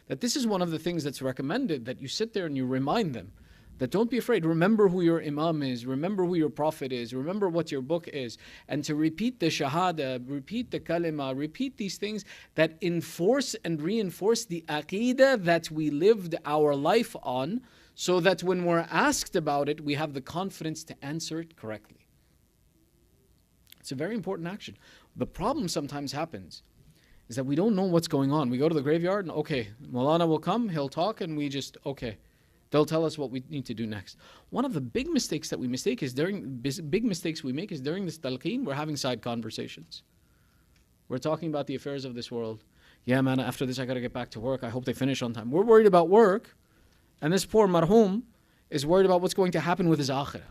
that this is one of the things that's recommended, that you sit there and you remind them that don't be afraid. Remember who your Imam is. Remember who your Prophet is. Remember what your book is. And to repeat the Shahada, repeat the Kalima, repeat these things that enforce and reinforce the Aqidah that we lived our life on, so that when we're asked about it, we have the confidence to answer it correctly. It's a very important action. The problem sometimes happens is that we don't know what's going on. We go to the graveyard and okay, Maulana will come, he'll talk, and we just, okay. They'll tell us what we need to do next. One of the big mistakes that we make is during this talqeen, we're having side conversations. We're talking about the affairs of this world. Yeah, man, after this I got to get back to work. I hope they finish on time. We're worried about work, and this poor marhum is worried about what's going to happen with his akhirah.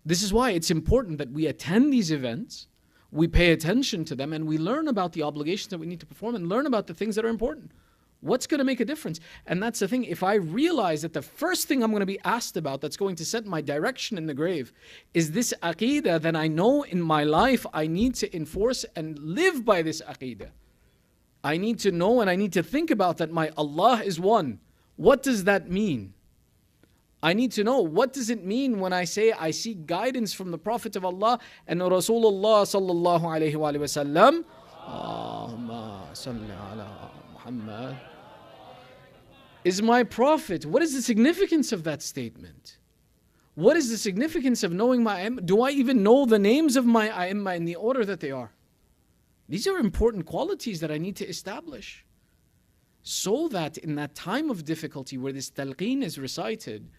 This is why it's important that we attend these events, we pay attention to them, and we learn about the obligations that we need to perform and learn about the things that are important. What's going to make a difference? And that's the thing. If I realize that the first thing I'm going to be asked about that's going to set my direction in the grave is this aqidah, then I know in my life I need to enforce and live by this aqidah. I need to know and I need to think about that my Allah is one. What does that mean? I need to know, what does it mean when I say I seek guidance from the Prophet of Allah and Rasulullah sallallahu alayhi wa sallam? Allahumma salli ala Muhammad. Is my Prophet. What is the significance of that statement? What is the significance of knowing my A'immah? Do I even know the names of my A'immah in the order that they are? These are important qualities that I need to establish, so that in that time of difficulty where this talqeen is recited,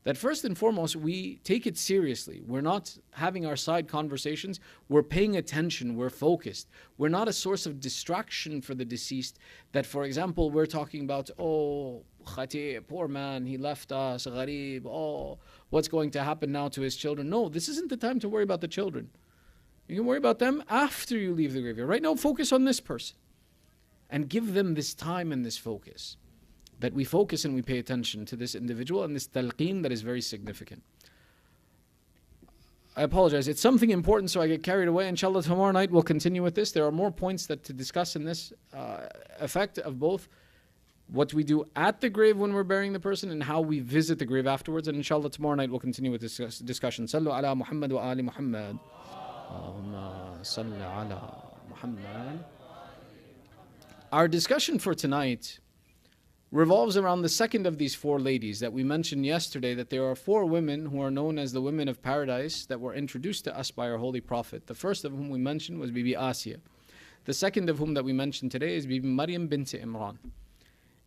that first and foremost we take it seriously. We're not having our side conversations. We're paying attention. We're focused. We're not a source of distraction for the deceased. That, for example, we're talking about, oh, Khati, poor man, he left us, gharib, oh, what's going to happen now to his children? No, this isn't the time to worry about the children. You can worry about them after you leave the graveyard. Right now, focus on this person and give them this time and this focus. That we focus and we pay attention to this individual and this talqeen that is very significant. I apologize. It's something important, so I get carried away. Inshallah, tomorrow night we'll continue with this. There are more points that to discuss in this effect of both what we do at the grave when we're burying the person and how we visit the grave afterwards. And inshallah, tomorrow night we'll continue with this discussion. Sallu ala Muhammad wa ali Muhammad. Allahumma salli ala Muhammad. Our discussion for tonight revolves around the second of these four ladies that we mentioned yesterday, that there are four women who are known as the women of paradise that were introduced to us by our Holy Prophet. The first of whom we mentioned was Bibi Asiya. The second of whom that we mentioned today is Bibi Maryam bint Imran.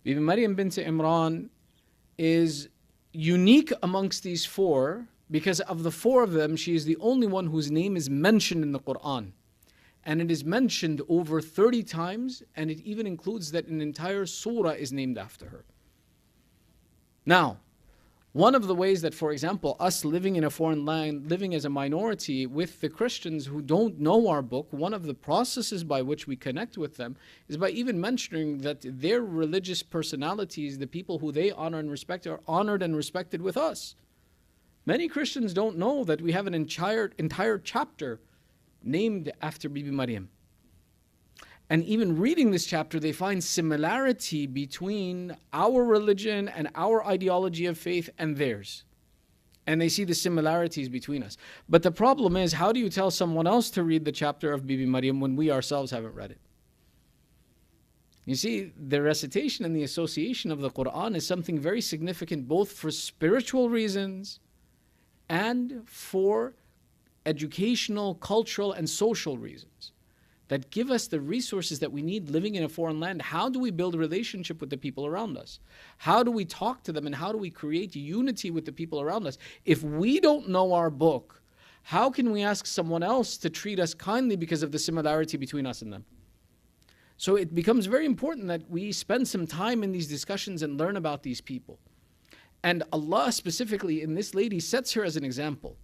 Bibi Maryam bint Imran is unique amongst these four because of the four of them, she is the only one whose name is mentioned in the Quran. And it is mentioned over 30 times, and it even includes that an entire surah is named after her. Now, One of the ways that, for example, us living in a foreign land, living as a minority with the Christians who don't know our book, one of the processes by which we connect with them is by even mentioning that their religious personalities, the people who they honor and respect, are honored and respected with us. Many Christians don't know that we have an entire chapter named after Bibi Maryam. And even reading this chapter, they find similarity between our religion and our ideology of faith and theirs. And they see the similarities between us. But the problem is, how do you tell someone else to read the chapter of Bibi Maryam when we ourselves haven't read it? You see, the recitation and the association of the Quran is something very significant both for spiritual reasons and for educational, cultural, and social reasons that give us the resources that we need living in a foreign land. How do we build a relationship with the people around us? How do we talk to them, and how do we create unity with the people around us? If we don't know our book, how can we ask someone else to treat us kindly because of the similarity between us and them? So it becomes very important that we spend some time in these discussions and learn about these people. And Allah specifically in this lady sets her as an example.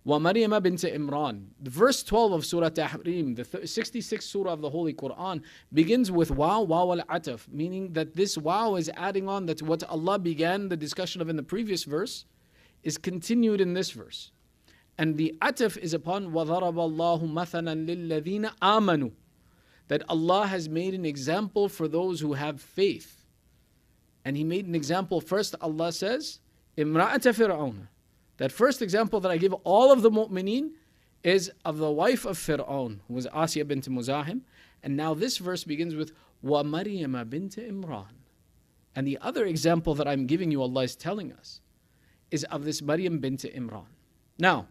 وَمَرْيَمَ بِنْتَ Imran. The verse 12 of Surah Tahrim, the 66th surah of the Holy Quran, begins with waw al-ataf, meaning that this waw is adding on that what Allah began the discussion of in the previous verse is continued in this verse. And the ataf is upon وَضَرَبَ اللَّهُ مَثَلًا لِلَّذِينَ آمَنُوا, that Allah has made an example for those who have faith. And He made an example. First, Allah says, إِمْرَأَةَ فِرْعَوْنَ. That first example that I give all of the mu'mineen is of the wife of Fir'aun, who was Asiyah bint Muzahim. And now this verse begins with وَمَرْيَمَ بِنْتَ Imran. And the other example that I'm giving you, Allah is telling us, is of this Maryam bint Imran. Now,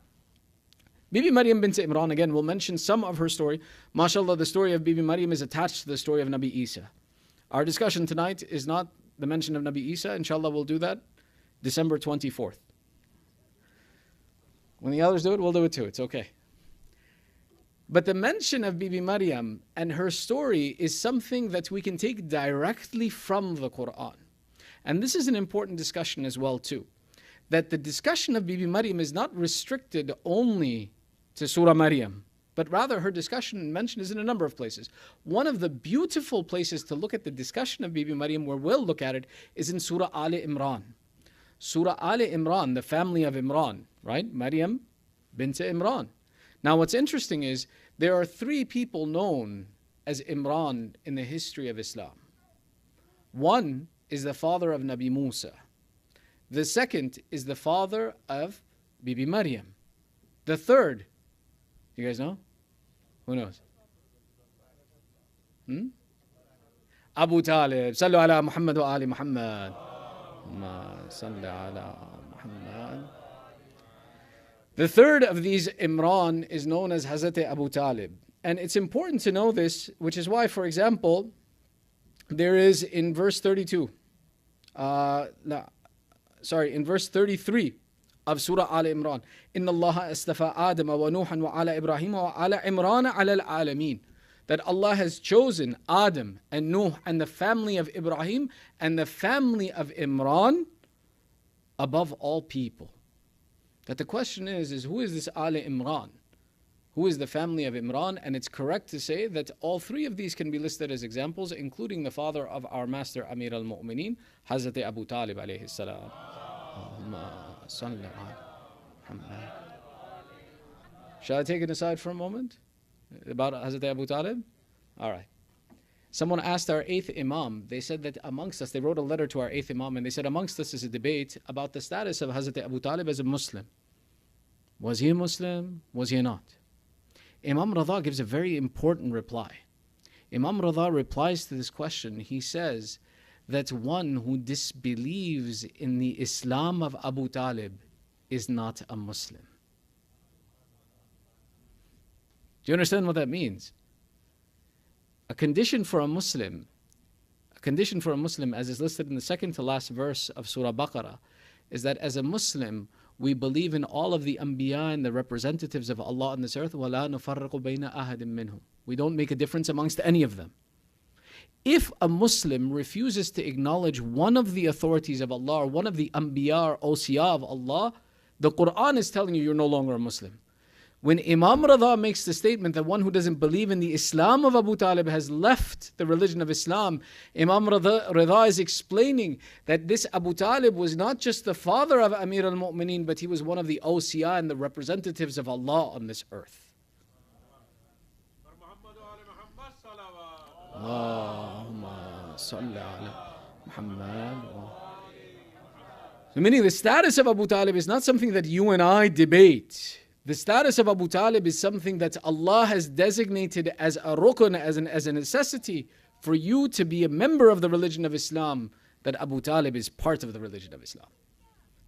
Bibi Maryam bint Imran, again, we'll mention some of her story. MashaAllah, the story of Bibi Maryam is attached to the story of Nabi Isa. Our discussion tonight is not the mention of Nabi Isa. Inshallah, we'll do that December 24th. When the others do it, we'll do it too. It's okay. But the mention of Bibi Maryam and her story is something that we can take directly from the Quran. And this is an important discussion as well too. That the discussion of Bibi Maryam is not restricted only to Surah Maryam, but rather her discussion and mention is in a number of places. One of the beautiful places to look at the discussion of Bibi Maryam, where we'll look at it, is in Surah Al-Imran. Surah Al-Imran, the family of Imran, right? Maryam bint Imran. Now what's interesting is there are three people known as Imran in the history of Islam. One is the father of Nabi Musa. The second is the father of Bibi Maryam. The third, you guys know? Who knows? Abu Talib. Sallu ala Muhammad wa ali Muhammad. The third of these Imran is known as Hazrat Abu Talib. And it's important to know this, which is why, for example, there is in verse 32, in verse 33 of Surah Al-Imran, إِنَّ اللَّهَ أَسْتَفَى آدَمَ وَنُوحًا وَعَلَى إِبْرَاهِيمَ وَعَلَى عِمْرَانَ عَلَى الْعَالَمِينَ. That Allah has chosen Adam and Nuh and the family of Ibrahim and the family of Imran above all people. That the question is who is this Ali Imran? Who is the family of Imran? And it's correct to say that all three of these can be listed as examples, including the father of our master Amir al-Mu'mineen, Hazrat Abu Talib alayhi salam. Shall I take it aside for a moment? About Hazrat Abu Talib? Alright. Someone asked our 8th Imam, they said that amongst us, they wrote a letter to our 8th Imam, and they said amongst us is a debate about the status of Hazrat Abu Talib as a Muslim. Was he a Muslim? Was he not? Imam Radha gives a very important reply. Imam Radha replies to this question. He says that one who disbelieves in the Islam of Abu Talib is not a Muslim. Do you understand what that means? A condition for a Muslim, as is listed in the second to last verse of Surah Baqarah, is that as a Muslim, we believe in all of the Anbiya and the representatives of Allah on this earth. وَلَا نُفَرِّقُ بَيْنَ أَحَدٍ مِّنْهُمْ. We don't make a difference amongst any of them. If a Muslim refuses to acknowledge one of the authorities of Allah, or one of the Anbiya or Awsiya of Allah, the Quran is telling you you're no longer a Muslim. When Imam Rida makes the statement that one who doesn't believe in the Islam of Abu Talib has left the religion of Islam, Imam Rida is explaining that this Abu Talib was not just the father of Amir al-Mu'mineen, but he was one of the awsiya and the representatives of Allah on this earth. Allahumma salli ala Muhammad. So meaning the status of Abu Talib is not something that you and I debate. The status of Abu Talib is something that Allah has designated as a rukun, as a necessity for you to be a member of the religion of Islam, that Abu Talib is part of the religion of Islam.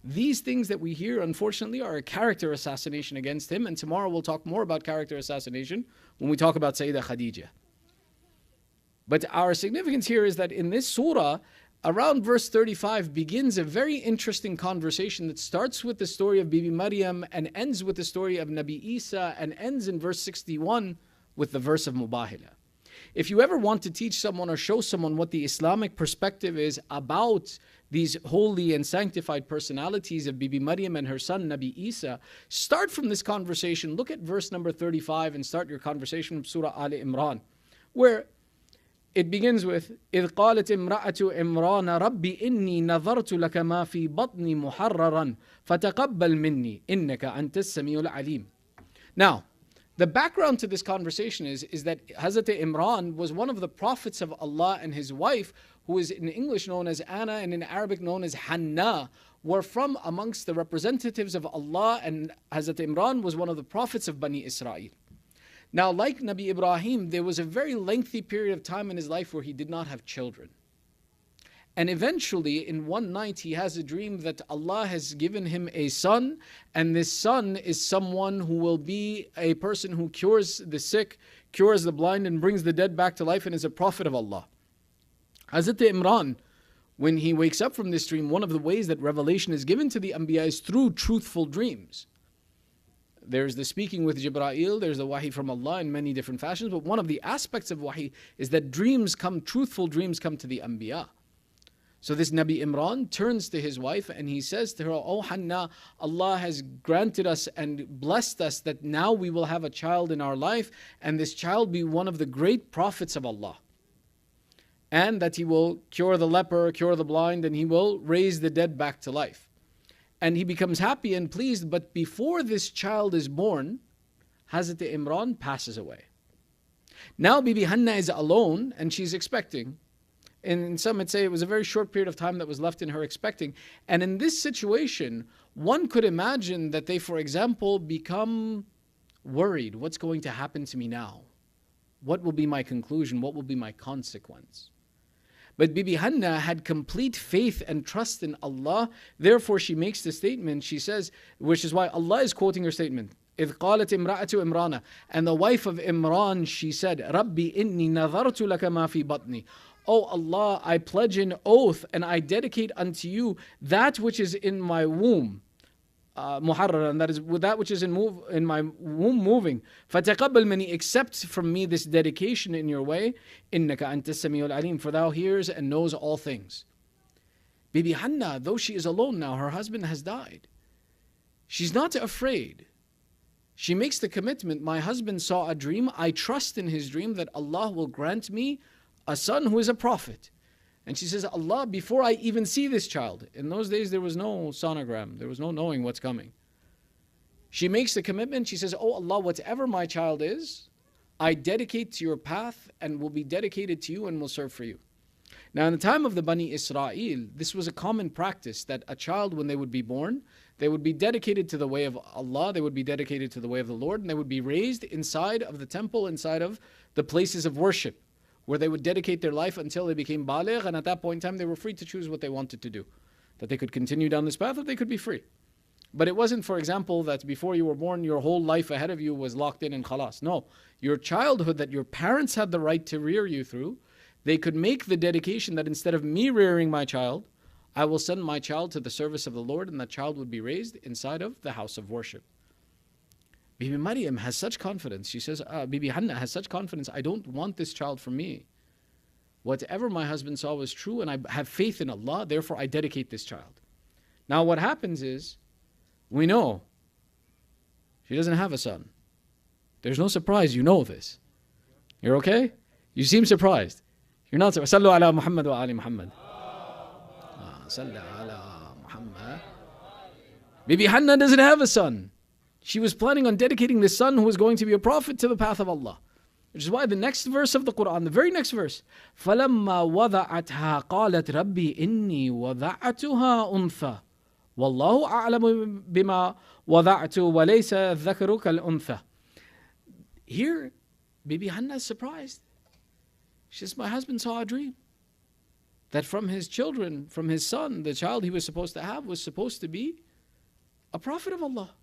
These things that we hear, unfortunately, are a character assassination against him, and tomorrow we'll talk more about character assassination when we talk about Sayyidah Khadija. But our significance here is that in this surah, around verse 35 begins a very interesting conversation that starts with the story of Bibi Maryam and ends with the story of Nabi Isa and ends in verse 61 with the verse of Mubahila. If you ever want to teach someone or show someone what the Islamic perspective is about these holy and sanctified personalities of Bibi Maryam and her son Nabi Isa, start from this conversation. Look at verse number 35 and start your conversation from Surah Al-Imran, where it begins with إِذْ قَالَتِ امْرَأَةُ إِمْرَانَ رَبِّ إِنِّي نَظَرْتُ لَكَ مَا فِي بَطْنِي مُحَرَّرًا فَتَقَبَّلْ مِنِّي إِنَّكَ أَنْتَ السَّمِيعُ الْعَلِيمُ. Now, the background to this conversation is that Hazrat Imran was one of the prophets of Allah, and his wife, who is in English known as Anna and in Arabic known as Hanna, were from amongst the representatives of Allah, and Hazrat Imran was one of the prophets of Bani Israel. Now, like Nabi Ibrahim, there was a very lengthy period of time in his life where he did not have children. And eventually, in one night, he has a dream that Allah has given him a son, and this son is someone who will be a person who cures the sick, cures the blind, and brings the dead back to life, and is a prophet of Allah. Hazrat Imran, when he wakes up from this dream, one of the ways that revelation is given to the Anbiya is through truthful dreams. There's the speaking with Jibreel, there's the wahi from Allah in many different fashions, but one of the aspects of wahi is that truthful dreams come to the Anbiya. So this Nabi Imran turns to his wife and he says to her, "Oh Hanna, Allah has granted us and blessed us that now we will have a child in our life, and this child be one of the great prophets of Allah. And that he will cure the leper, cure the blind, and he will raise the dead back to life." And he becomes happy and pleased, but before this child is born, Hazrat Imran passes away. Now Bibi Hanna is alone and she's expecting. And some would say it was a very short period of time that was left in her expecting. And in this situation, one could imagine that they, for example, become worried. What's going to happen to me now? What will be my conclusion? What will be my consequence? But Bibi Hanna had complete faith and trust in Allah. Therefore, she makes the statement, she says, which is why Allah is quoting her statement. إِذْ قَالَتِ امْرَأَةُ إِمْرَانَ. And the wife of Imran, she said, رَبِّ إِنِّي نَظَرْتُ لَكَ مَا فِي بَطْنِي. Oh Allah, I pledge an oath and I dedicate unto you that which is in my womb. Muharraran, that is with that which is in my womb moving. فَتَقَبَّلْ مِنِّي. Accept from me this dedication in your way. إِنَّكَ أَنْتَ السَّمِيعُ الْعَلِيمُ. For thou hears and knows all things. Bibi Hanna, though she is alone now, her husband has died. She's not afraid. She makes the commitment, my husband saw a dream. I trust in his dream that Allah will grant me a son who is a prophet. And she says, Allah, before I even see this child, in those days there was no sonogram, there was no knowing what's coming. She makes the commitment, she says, oh Allah, whatever my child is, I dedicate to your path and will be dedicated to you and will serve for you. Now in the time of the Bani Israel, this was a common practice that a child, when they would be born, they would be dedicated to the way of Allah, they would be dedicated to the way of the Lord, and they would be raised inside of the temple, inside of the places of worship, where they would dedicate their life until they became baligh, and at that point in time they were free to choose what they wanted to do. That they could continue down this path or they could be free. But it wasn't, for example, that before you were born, your whole life ahead of you was locked in and khalas. No, your childhood that your parents had the right to rear you through, they could make the dedication that instead of me rearing my child, I will send my child to the service of the Lord, and that child would be raised inside of the house of worship. Bibi Maryam has such confidence. She says, Bibi Hanna has such confidence. I don't want this child for me. Whatever my husband saw was true, and I have faith in Allah, therefore I dedicate this child. Now what happens is, we know she doesn't have a son. There's no surprise, you know this. You're okay? You seem surprised. You're not surprised. Sallu ala Muhammad wa ali Muhammad. Sallu ala Muhammad. Bibi Hannah doesn't have a son. She was planning on dedicating this son who was going to be a prophet to the path of Allah. Which is why the next verse of the Quran, the very next verse, فَلَمَّا وَضَعَتْهَا قَالَتْ رَبِّي إِنِّي وَضَعَتُهَا أُنْثَى وَاللَّهُ أَعْلَمُ بِمَا وَضَعْتُ وَلَيْسَ الذَّكَرُ كَالْأُنْثَى. Here, Bibi Hannah is surprised. She says, my husband saw a dream that from his children, from his son, the child he was supposed to have was supposed to be a prophet of Allah.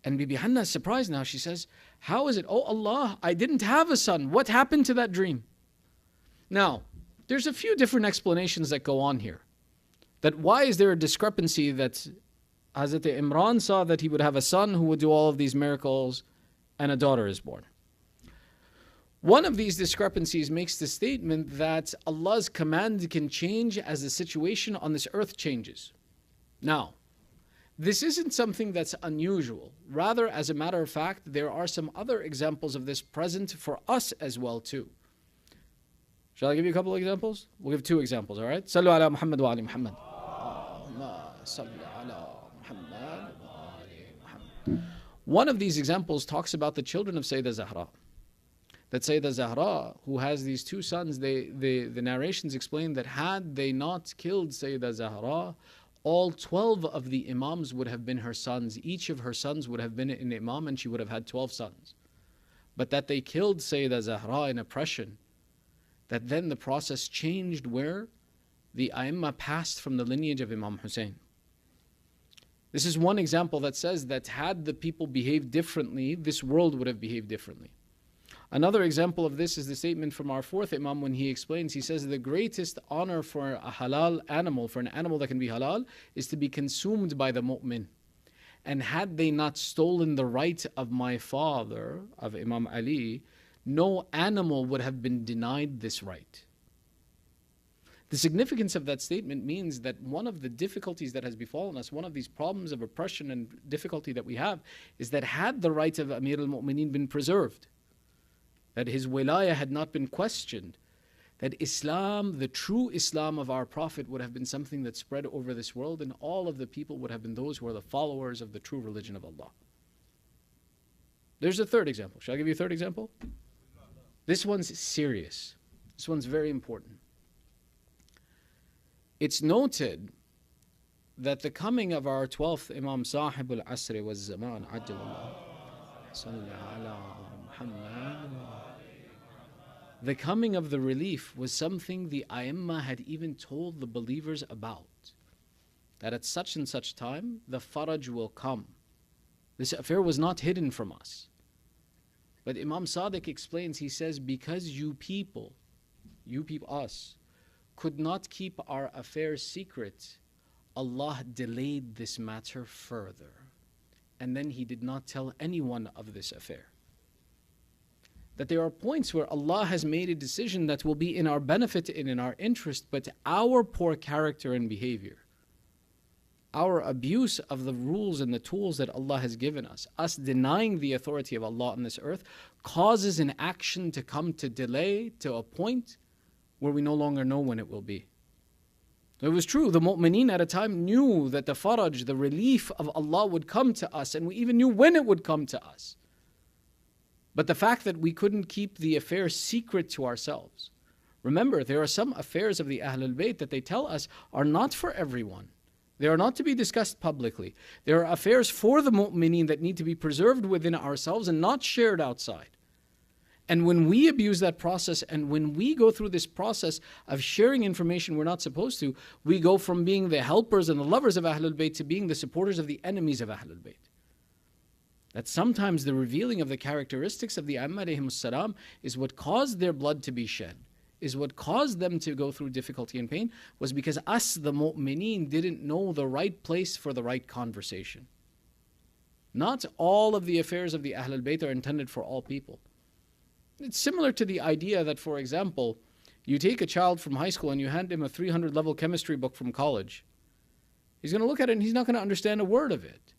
And Bibi Hannah is surprised now. She says, how is it? Oh Allah, I didn't have a son. What happened to that dream? Now, there's a few different explanations that go on here. That why is there a discrepancy that Hazrat Imran saw that he would have a son who would do all of these miracles and a daughter is born. One of these discrepancies makes the statement that Allah's command can change as the situation on this earth changes. Now, this isn't something that's unusual. Rather, as a matter of fact, there are some other examples of this present for us as well too. Shall I give you a couple of examples? We'll give 2 examples, all right? Sallu ala Muhammad wa ali Muhammad. One of these examples talks about the children of Sayyidah Zahra. That Sayyidah Zahra, who has these 2 sons, the narrations explain that had they not killed Sayyidah Zahra, all 12 of the Imams would have been her sons. Each of her sons would have been an Imam and she would have had 12 sons. But that they killed Sayyidah Zahra in oppression, that then the process changed where the Aimma passed from the lineage of Imam Hussain. This is one example that says that had the people behaved differently, this world would have behaved differently. Another example of this is the statement from our 4th Imam when he explains, he says the greatest honor for a halal animal, for an animal that can be halal, is to be consumed by the mu'min. And had they not stolen the right of my father, of Imam Ali, no animal would have been denied this right. The significance of that statement means that one of the difficulties that has befallen us, one of these problems of oppression and difficulty that we have, is that had the right of Amir al-Mu'mineen been preserved, that his wilayah had not been questioned, that Islam, the true Islam of our Prophet, would have been something that spread over this world, and all of the people would have been those who are the followers of the true religion of Allah. There's a 3rd example. Shall I give you a 3rd example? This one's serious. This one's very important. It's noted that the coming of our 12th Imam Sahib al-Asr wa Zaman, the coming of the relief was something the Aimma had even told the believers about. That at such and such time, the Faraj will come. This affair was not hidden from us. But Imam Sadiq explains, he says, because you people, us, could not keep our affairs secret, Allah delayed this matter further. And then He did not tell anyone of this affair. That there are points where Allah has made a decision that will be in our benefit and in our interest, but our poor character and behavior, our abuse of the rules and the tools that Allah has given us denying the authority of Allah on this earth, causes an action to come to delay to a point where we no longer know when it will be. It was true, the mu'mineen at a time knew that the faraj, the relief of Allah would come to us, and we even knew when it would come to us. But the fact that we couldn't keep the affair secret to ourselves. Remember, there are some affairs of the Ahlul Bayt that they tell us are not for everyone. They are not to be discussed publicly. There are affairs for the mu'mineen that need to be preserved within ourselves and not shared outside. And when we abuse that process, and when we go through this process of sharing information we're not supposed to, we go from being the helpers and the lovers of Ahlul Bayt to being the supporters of the enemies of Ahlul Bayt. That sometimes the revealing of the characteristics of the Aimma alayhimus salam is what caused their blood to be shed, is what caused them to go through difficulty and pain, was because us, the mu'mineen, didn't know the right place for the right conversation. Not all of the affairs of the Ahlul Bayt are intended for all people. It's similar to the idea that, for example, You take a child from high school and you hand him a 300 level chemistry book from college. He's going to look at it and he's not going to understand a word of it.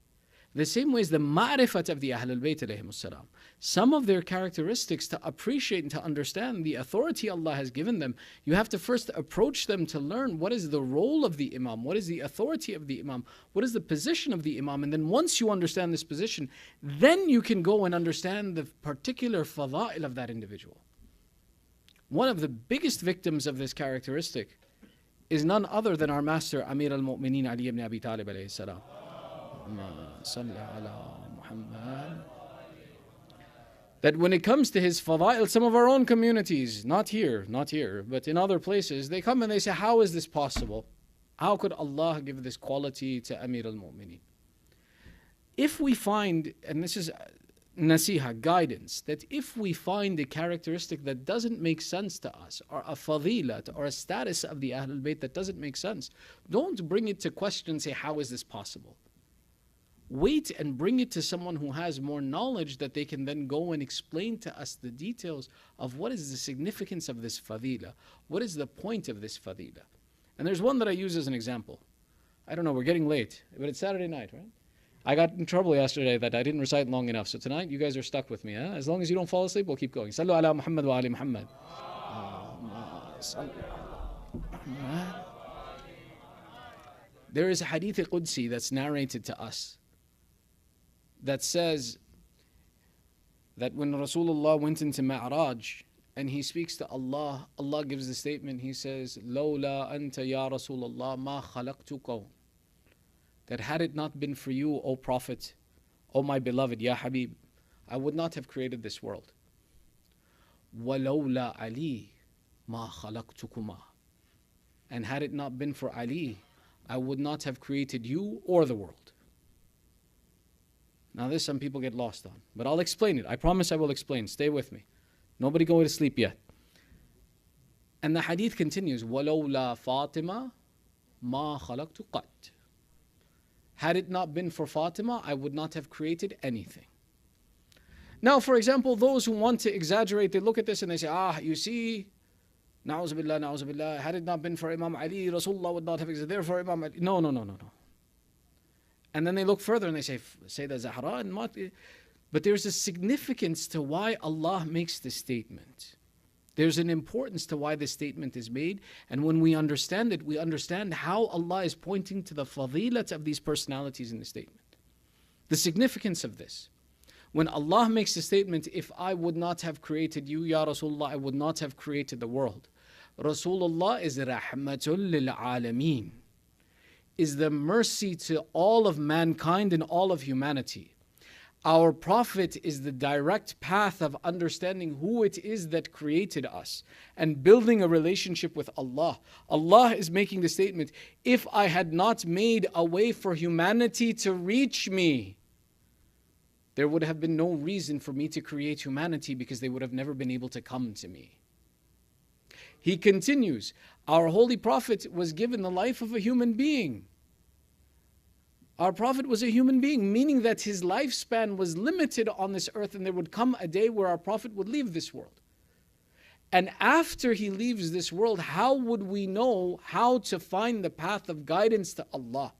The same way as the ma'rifat of the Ahlul Bayt alayhimus salam. Some of their characteristics, to appreciate and to understand the authority Allah has given them, you have to first approach them to learn what is the role of the Imam, what is the authority of the Imam, what is the position of the Imam. And then once you understand this position, then you can go and understand the particular fada'il of that individual. One of the biggest victims of this characteristic is none other than our master Amir al-Mu'mineen Ali ibn Abi Talib alayhi salam. That when it comes to his fada'il, some of our own communities, not here, but in other places, they come and they say, how is this possible? How could Allah give this quality to Amir al-Mu'mineen? If we find, and this is nasiha, guidance, that if we find a characteristic that doesn't make sense to us, or a fadilat, or a status of the Ahlul Bayt that doesn't make sense, don't bring it to question and say, how is this possible? Wait and bring it to someone who has more knowledge that they can then go and explain to us the details of what is the significance of this fadila. What is the point of this fadila? And there's one that I use as an example. I don't know, we're getting late, but it's Saturday night, right? I got in trouble yesterday that I didn't recite long enough. So tonight, you guys are stuck with me. Huh? As long as you don't fall asleep, we'll keep going. Sallu ala Muhammad wa ali Muhammad. There is a hadith Qudsi that's narrated to us that says that when Rasulullah went into Mi'raj and he speaks to Allah, Allah gives the statement, he says, Lawla anta ya Rasulullah ma khalaqtuka. That had it not been for you, O Prophet, O my beloved, Ya Habib, I would not have created this world. وَلَوْلَا Ali ma khalaqtukuma. And had it not been for Ali, I would not have created you or the world. Now this some people get lost on, but I'll explain it. I promise I will explain. Stay with me. Nobody go to sleep yet. And the hadith continues, وَلَوْلَا فَاطِمَةَ مَا خَلَقْتُ قَدْ. Had it not been for Fatima, I would not have created anything. Now, for example, those who want to exaggerate, they look at this and they say, you see, na'uz billah, had it not been for Imam Ali, Rasulullah would not have existed. Therefore, Imam Ali. No. And then they look further and they say, Sayyidah Zahra and Mati. But there's a significance to why Allah makes this statement. There's an importance to why this statement is made. And when we understand it, we understand how Allah is pointing to the fadilat of these personalities in the statement. The significance of this. When Allah makes the statement, if I would not have created you, Ya Rasulullah, I would not have created the world. Rasulullah is rahmatul lil alameen, is the mercy to all of mankind and all of humanity. Our Prophet is the direct path of understanding who it is that created us and building a relationship with Allah. Allah is making the statement, if I had not made a way for humanity to reach me, there would have been no reason for me to create humanity because they would have never been able to come to me. He continues, our Holy Prophet was given the life of a human being. Our Prophet was a human being, meaning that his lifespan was limited on this earth, and there would come a day where our Prophet would leave this world. And after he leaves this world, how would we know how to find the path of guidance to Allah?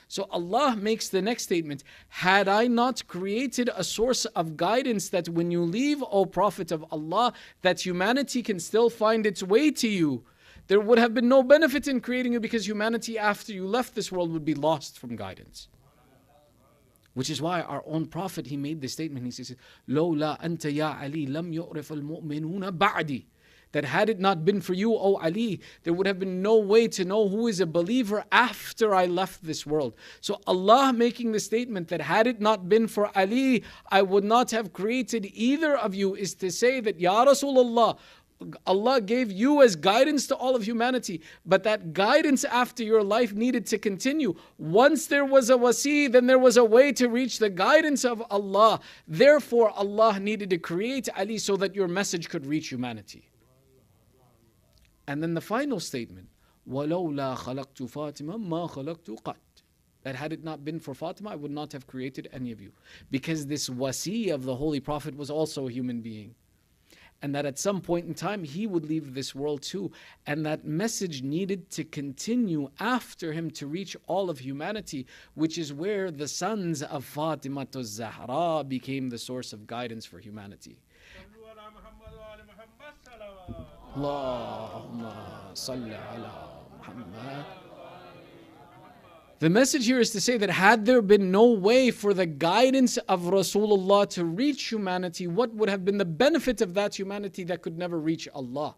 So Allah makes the next statement, had I not created a source of guidance that when you leave, O Prophet of Allah, that humanity can still find its way to you, there would have been no benefit in creating you, because humanity after you left this world would be lost from guidance. Which is why our own Prophet, he made this statement. He says, Lawla anta ya Ali lam yu'rif al-mu'minuna ba'di. That had it not been for you, O Ali, there would have been no way to know who is a believer after I left this world. So Allah making the statement that had it not been for Ali, I would not have created either of you, is to say that, Ya Rasulullah, Allah gave you as guidance to all of humanity, but that guidance after your life needed to continue. Once there was a wasi, then there was a way to reach the guidance of Allah. Therefore, Allah needed to create Ali so that your message could reach humanity. And then the final statement, وَلَوْلَا خَلَقْتُ فَاطِمَةً مَا خَلَقْتُ قَدْ. That had it not been for Fatima, I would not have created any of you. Because this wasi of the Holy Prophet was also a human being. and that at some point in time he would leave this world too, and that message needed to continue after him to reach all of humanity, which is where the sons of Fatima Zahra became the source of guidance for humanity. Allahumma salli ala Muhammad. The message here is to say that had there been no way for the guidance of Rasulullah to reach humanity, what would have been the benefit of that humanity that could never reach Allah?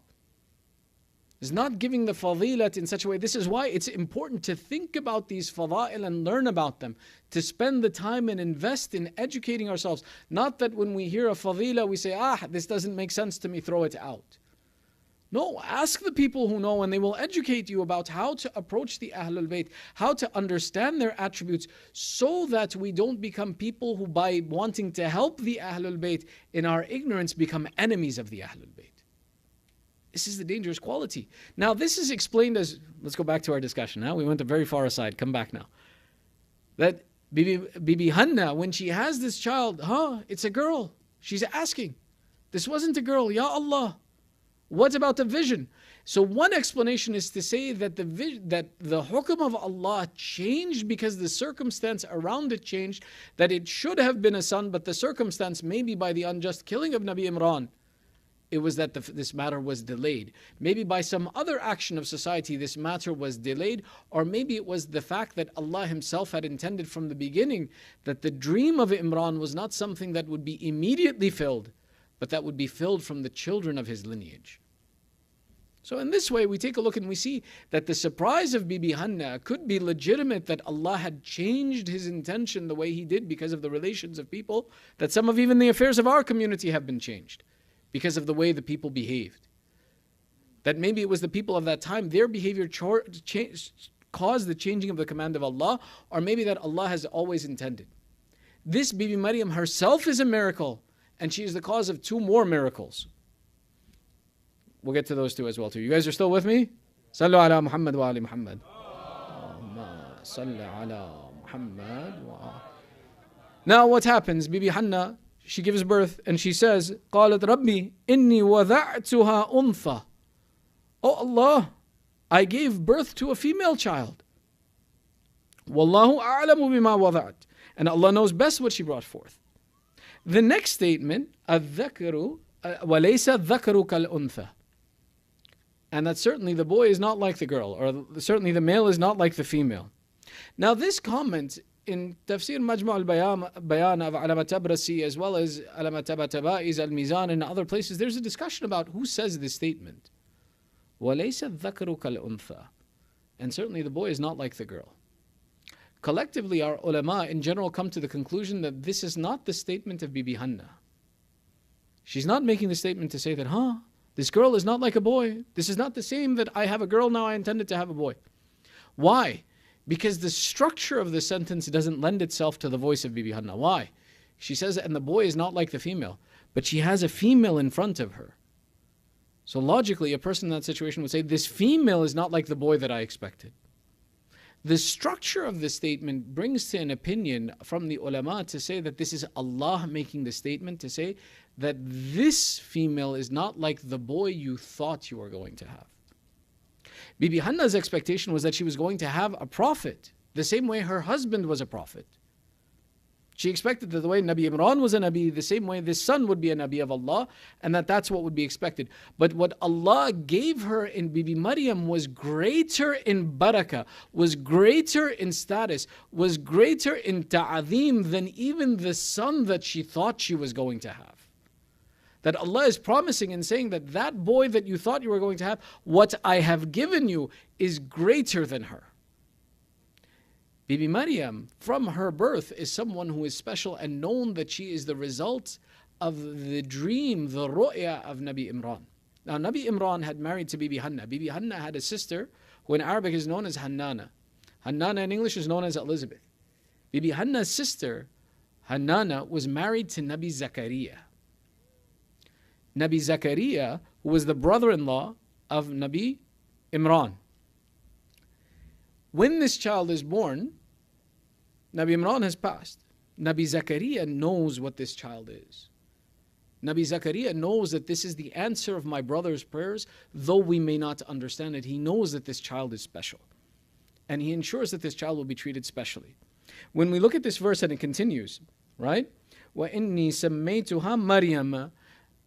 It's not giving the fadilat in such a way. This is why it's important to think about these fada'il and learn about them, to spend the time and invest in educating ourselves. Not that when we hear a fadila we say, this doesn't make sense to me, throw it out. No, ask the people who know, and they will educate you about how to approach the Ahlul Bayt, how to understand their attributes, so that we don't become people who, by wanting to help the Ahlul Bayt in our ignorance, become enemies of the Ahlul Bayt. This is the dangerous quality. Now, this is explained as, let's go back to our discussion now. We went very far aside. Come back now. That Bibi Hanna, when she has this child, it's a girl. She's asking, this wasn't a girl, Ya Allah. What about the vision? So one explanation is to say that the hukum of Allah changed because the circumstance around it changed, that it should have been a son, but the circumstance, maybe by the unjust killing of Nabi Imran, it was that this matter was delayed. Maybe by some other action of society this matter was delayed, or maybe it was the fact that Allah Himself had intended from the beginning that the dream of Imran was not something that would be immediately filled, but that would be filled from the children of his lineage. So in this way, we take a look and we see that the surprise of Bibi Hanna could be legitimate, that Allah had changed His intention the way He did because of the relations of people, that some of even the affairs of our community have been changed because of the way the people behaved. That maybe it was the people of that time, their behavior caused the changing of the command of Allah, or maybe that Allah has always intended. This Bibi Maryam herself is a miracle, and she is the cause of 2 more miracles. We'll get to those 2 as well too. You guys are still with me? Sallu ala Muhammad wa ali Muhammad. Sallu ala Muhammad wa. Now what happens? Bibi Hanna, she gives birth and she says, قالت ربي إني وضعتها أنثى. Oh Allah, I gave birth to a female child. والله أعلم بما وضعت. And Allah knows best what she brought forth. The next statement, الذكر وليس الذكر كالأنثى. And that certainly the boy is not like the girl, or certainly the male is not like the female. Now this comment in Tafsir Majmu' al-Bayan of Alama Tabrasi, as well as Alama Tabataba'iz al-Mizan and other places, there's a discussion about who says this statement. وَلَيْسَ الذَّكَرُ كَالْأُنْثَى. And certainly the boy is not like the girl. Collectively, our ulama in general come to the conclusion that this is not the statement of Bibi Hanna. She's not making the statement to say that, this girl is not like a boy. This is not the same that I have a girl, now I intended to have a boy. Why? Because the structure of the sentence doesn't lend itself to the voice of Bibi Hanna. Why? She says, and the boy is not like the female, but she has a female in front of her. So logically, a person in that situation would say, this female is not like the boy that I expected. The structure of the statement brings to an opinion from the ulama to say that this is Allah making the statement to say that this female is not like the boy you thought you were going to have. Bibi Hanna's expectation was that she was going to have a prophet, the same way her husband was a prophet. She expected that the way Nabi Imran was a Nabi, the same way this son would be a Nabi of Allah, and that's what would be expected. But what Allah gave her in Bibi Maryam was greater in barakah, was greater in status, was greater in ta'adeem than even the son that she thought she was going to have. That Allah is promising and saying that that boy that you thought you were going to have, what I have given you is greater than her. Bibi Maryam, from her birth, is someone who is special and known that she is the result of the dream, the ru'ya of Nabi Imran. Now, Nabi Imran had married to Bibi Hanna. Bibi Hanna had a sister who in Arabic is known as Hannana. Hannana in English is known as Elizabeth. Bibi Hanna's sister, Hannana, was married to Nabi Zakaria. Nabi Zakaria, who was the brother-in-law of Nabi Imran. When this child is born, Nabi Imran has passed. Nabi Zakaria knows what this child is. Nabi Zakaria knows that this is the answer of my brother's prayers, though we may not understand it. He knows that this child is special. And he ensures that this child will be treated specially. When we look at this verse and it continues, right? وَإِنِّي سَمَّيْتُهَا مَرْيَمَ.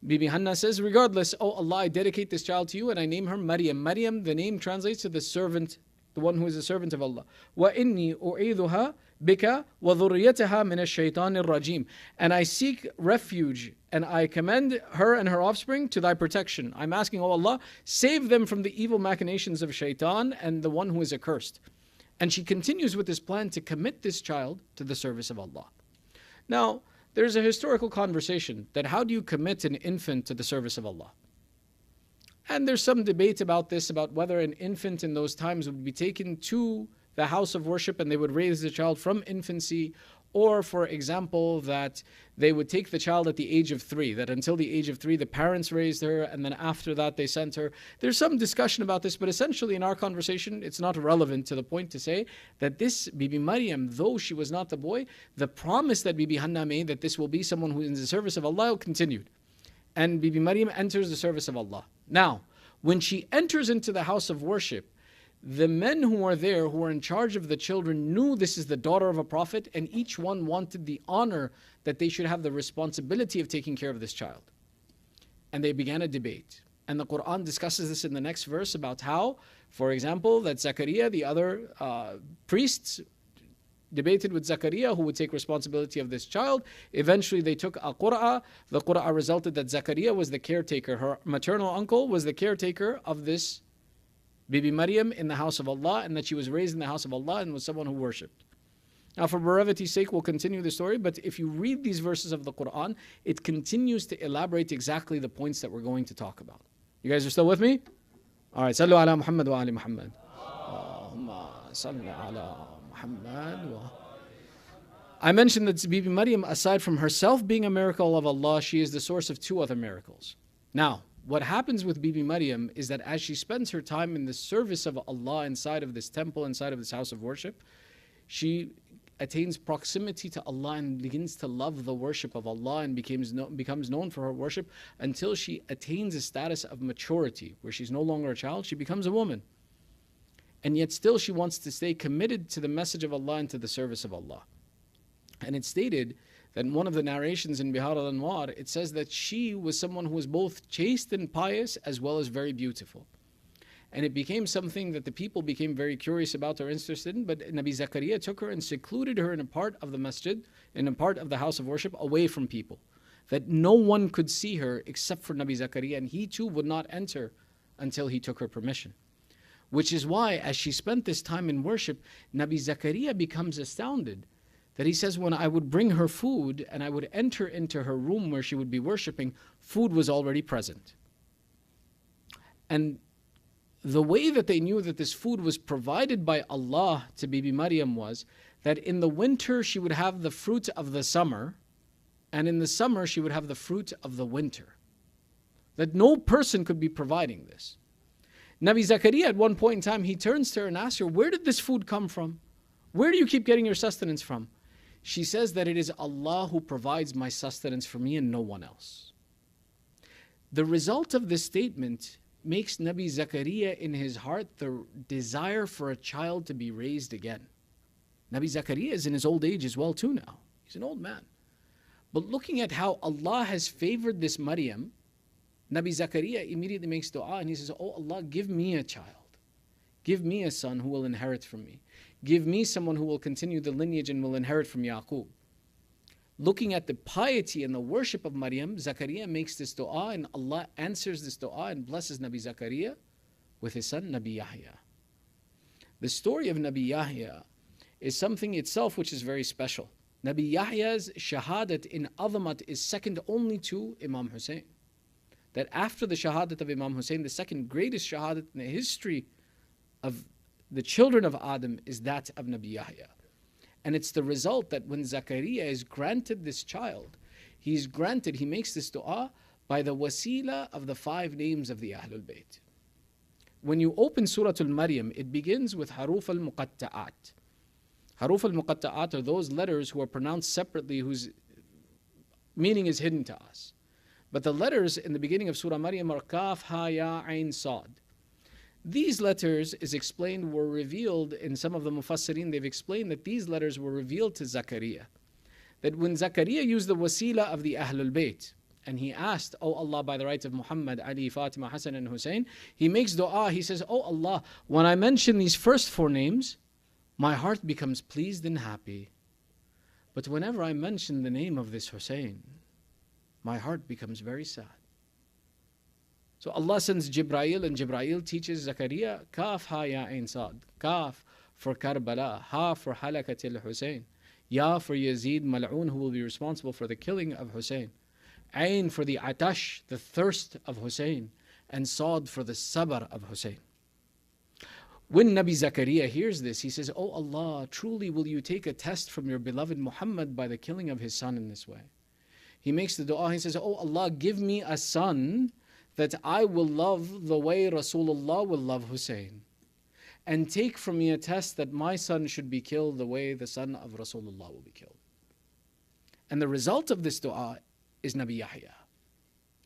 Bibi Hanna says, regardless, oh Allah, I dedicate this child to you and I name her Maryam. Maryam, the name translates to the servant, the one who is a servant of Allah. وَإِنِّي أُعِيذُهَا بِكَ وَذُرِّيَّتَهَا مِنَ الشَّيْطَانِ الرَّجِيمِ. And I seek refuge and I commend her and her offspring to thy protection. I'm asking, oh Allah, save them from the evil machinations of shaitan and the one who is accursed. And she continues with this plan to commit this child to the service of Allah. Now, there's a historical conversation that how do you commit an infant to the service of Allah? And there's some debate about this, about whether an infant in those times would be taken to the house of worship and they would raise the child from infancy, or for example, that they would take the child at the age of 3, that until the age of 3 the parents raised her and then after that they sent her. There's some discussion about this, but essentially in our conversation it's not relevant to the point to say that this Bibi Maryam, though she was not the boy, the promise that Bibi Hanna made that this will be someone who is in the service of Allah continued. And Bibi Maryam enters the service of Allah. Now, when she enters into the house of worship, the men who are there, who are in charge of the children, knew this is the daughter of a prophet, and each one wanted the honor that they should have the responsibility of taking care of this child. And they began a debate. And the Quran discusses this in the next verse about how, for example, that Zakaria, the other priests, debated with Zakaria who would take responsibility of this child. Eventually they took a qur'a. The qur'a resulted that Zakaria was the caretaker. Her maternal uncle was the caretaker of this Bibi Maryam in the house of Allah, and that she was raised in the house of Allah and was someone who worshipped. Now for brevity's sake we'll continue the story, but if you read these verses of the Quran, it continues to elaborate exactly the points that we're going to talk about. You guys are still with me? Alright, sallu ala Muhammad wa ali Muhammad. Allahumma salli ala Muhammad wa... I mentioned that Bibi Maryam, aside from herself being a miracle of Allah, she is the source of 2 other miracles. Now, what happens with Bibi Maryam is that as she spends her time in the service of Allah inside of this temple, inside of this house of worship, she attains proximity to Allah and begins to love the worship of Allah and becomes known for her worship until she attains a status of maturity where she's no longer a child, she becomes a woman. And yet still she wants to stay committed to the message of Allah and to the service of Allah. And it's stated that in one of the narrations in Bihar al-Anwar, it says that she was someone who was both chaste and pious as well as very beautiful. And it became something that the people became very curious about or interested in, but Nabi Zakaria took her and secluded her in a part of the masjid, in a part of the house of worship, away from people, that no one could see her except for Nabi Zakaria, and he too would not enter until he took her permission. Which is why, as she spent this time in worship, Nabi Zakaria becomes astounded that he says when I would bring her food and I would enter into her room where she would be worshipping, food was already present. And the way that they knew that this food was provided by Allah to Bibi Maryam was that in the winter she would have the fruit of the summer, and in the summer she would have the fruit of the winter. That no person could be providing this. Nabi Zakaria at one point in time, he turns to her and asks her, where did this food come from? Where do you keep getting your sustenance from? She says that it is Allah who provides my sustenance for me and no one else. The result of this statement makes Nabi Zakaria in his heart the desire for a child to be raised again. Nabi Zakaria is in his old age as well too now. He's an old man. But looking at how Allah has favored this Maryam, Nabi Zakaria immediately makes dua and he says, oh Allah, give me a child. Give me a son who will inherit from me. Give me someone who will continue the lineage and will inherit from Yaqub. Looking at the piety and the worship of Maryam, Zakaria makes this dua and Allah answers this dua and blesses Nabi Zakaria with his son Nabi Yahya. The story of Nabi Yahya is something itself which is very special. Nabi Yahya's shahadat in Azamat is second only to Imam Hussain. That after the shahadat of Imam Hussain, the second greatest shahadat in the history of the children of Adam is that of Nabi Yahya. And it's the result that when Zakaria is granted this child, he makes this dua by the wasila of the 5 names of the Ahlul Bayt. When you open Surah Al-Maryam, it begins with Haruf al-Muqatta'at. Haruf al-Muqatta'at are those letters who are pronounced separately, whose meaning is hidden to us. But the letters in the beginning of Surah Maryam are Kaf, Ha, Ya, Ain, Sad. These letters, is explained, were revealed in some of the Mufassirin. They've explained that these letters were revealed to Zakaria. That when Zakaria used the wasila of the Ahlul Bayt, and he asked, "Oh Allah, by the right of Muhammad, Ali, Fatima, Hassan, and Hussein," he makes dua. He says, "Oh Allah, when I mention these first four names, my heart becomes pleased and happy. But whenever I mention the name of this Hussein, my heart becomes very sad." So Allah sends Jibreel, and Jibreel teaches Zakaria, Kaf, Ha, Ya, Ain, Sad. Kaf for Karbala, Ha for Halakatil Hussein, Ya for Yazid Mal'un, who will be responsible for the killing of Hussein, Ain for the Atash, the thirst of Hussein, and Sad for the Sabr of Hussein. When Nabi Zakaria hears this, he says, "Oh Allah, truly will you take a test from your beloved Muhammad by the killing of his son in this way?" He makes the dua, he says, "Oh Allah, give me a son that I will love the way Rasulullah will love Hussein. And take from me a test that my son should be killed the way the son of Rasulullah will be killed." And the result of this dua is Nabi Yahya.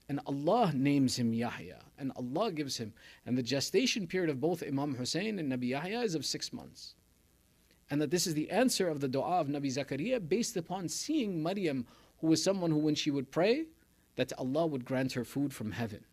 And Allah names him Yahya. And Allah gives him. And the gestation period of both Imam Hussein and Nabi Yahya is of 6 months. And that this is the answer of the dua of Nabi Zakaria based upon seeing Maryam, who was someone who, when she would pray, that Allah would grant her food from heaven.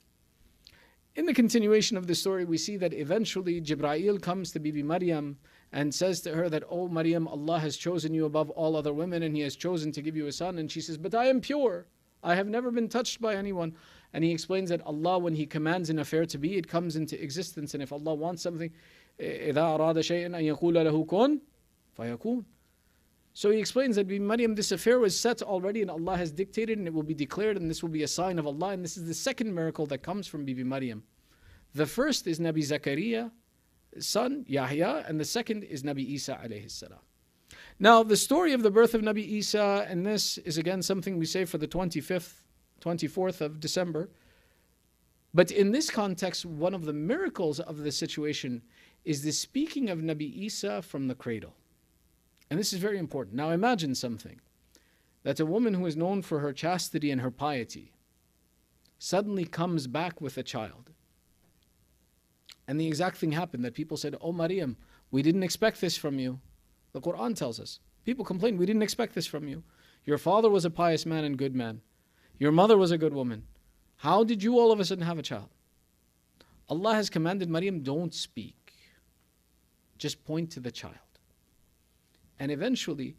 In the continuation of the story, we see that eventually Jibreel comes to Bibi Maryam and says to her that, "Oh Maryam, Allah has chosen you above all other women, and He has chosen to give you a son." And she says, "But I am pure. I have never been touched by anyone." And he explains that Allah, when He commands an affair to be, it comes into existence. And if Allah wants something, إِذَا أَرَادَ شَيْئًا أَن يَقُولَ لَهُ كُن فَيَكُونُ. So he explains that Bibi Maryam, this affair was set already, and Allah has dictated, and it will be declared, and this will be a sign of Allah. And this is the second miracle that comes from Bibi Maryam. The first is Nabi Zakaria, son Yahya, and the second is Nabi Isa alayhi salam. Now, the story of the birth of Nabi Isa, and this is again something we say for the 24th of December. But in this context, one of the miracles of the situation is the speaking of Nabi Isa from the cradle. And this is very important. Now imagine something, that a woman who is known for her chastity and her piety suddenly comes back with a child. And the exact thing happened, that people said, "Oh Maryam, we didn't expect this from you." The Quran tells us. People complain, "We didn't expect this from you. Your father was a pious man and good man. Your mother was a good woman. How did you all of a sudden have a child?" Allah has commanded Maryam, "Don't speak. Just point to the child." And eventually,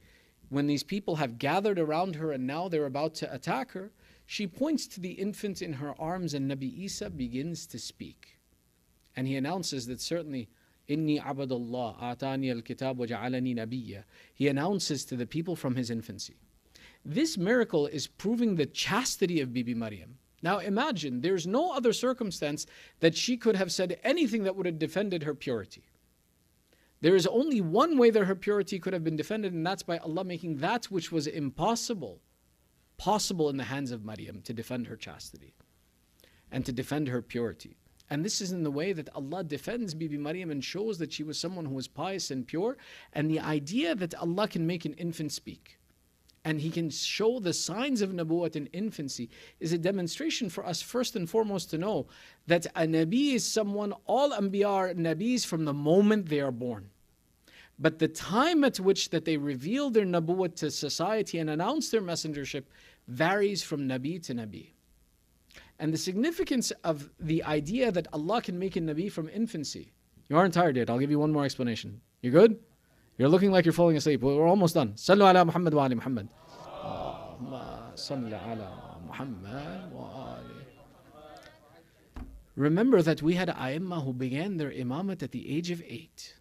when these people have gathered around her and now they're about to attack her, she points to the infant in her arms, and Nabi Isa begins to speak. And he announces that certainly, "Inni abadullah, atani al-kitab wa ja'alani nabiyya." He announces to the people from his infancy. This miracle is proving the chastity of Bibi Maryam. Now imagine, there's no other circumstance that she could have said anything that would have defended her purity. There is only one way that her purity could have been defended, and that's by Allah making that which was impossible possible in the hands of Maryam, to defend her chastity and to defend her purity. And this is in the way that Allah defends Bibi Maryam and shows that she was someone who was pious and pure. And the idea that Allah can make an infant speak and He can show the signs of Nabuwwat in infancy is a demonstration for us, first and foremost, to know that a Nabi is someone, all Anbiya are Nabis from the moment they are born. But the time at which that they reveal their Nabuwwat to society and announce their messengership varies from Nabi to Nabi. And the significance of the idea that Allah can make a Nabi from infancy. You aren't tired yet. I'll give you one more explanation. You good? You're looking like you're falling asleep. We're almost done. Sallu ala Muhammad wa ali Muhammad. Allahumma salli ala Muhammad wa ali. Remember that we had A'immah who began their imamat at the age of 8.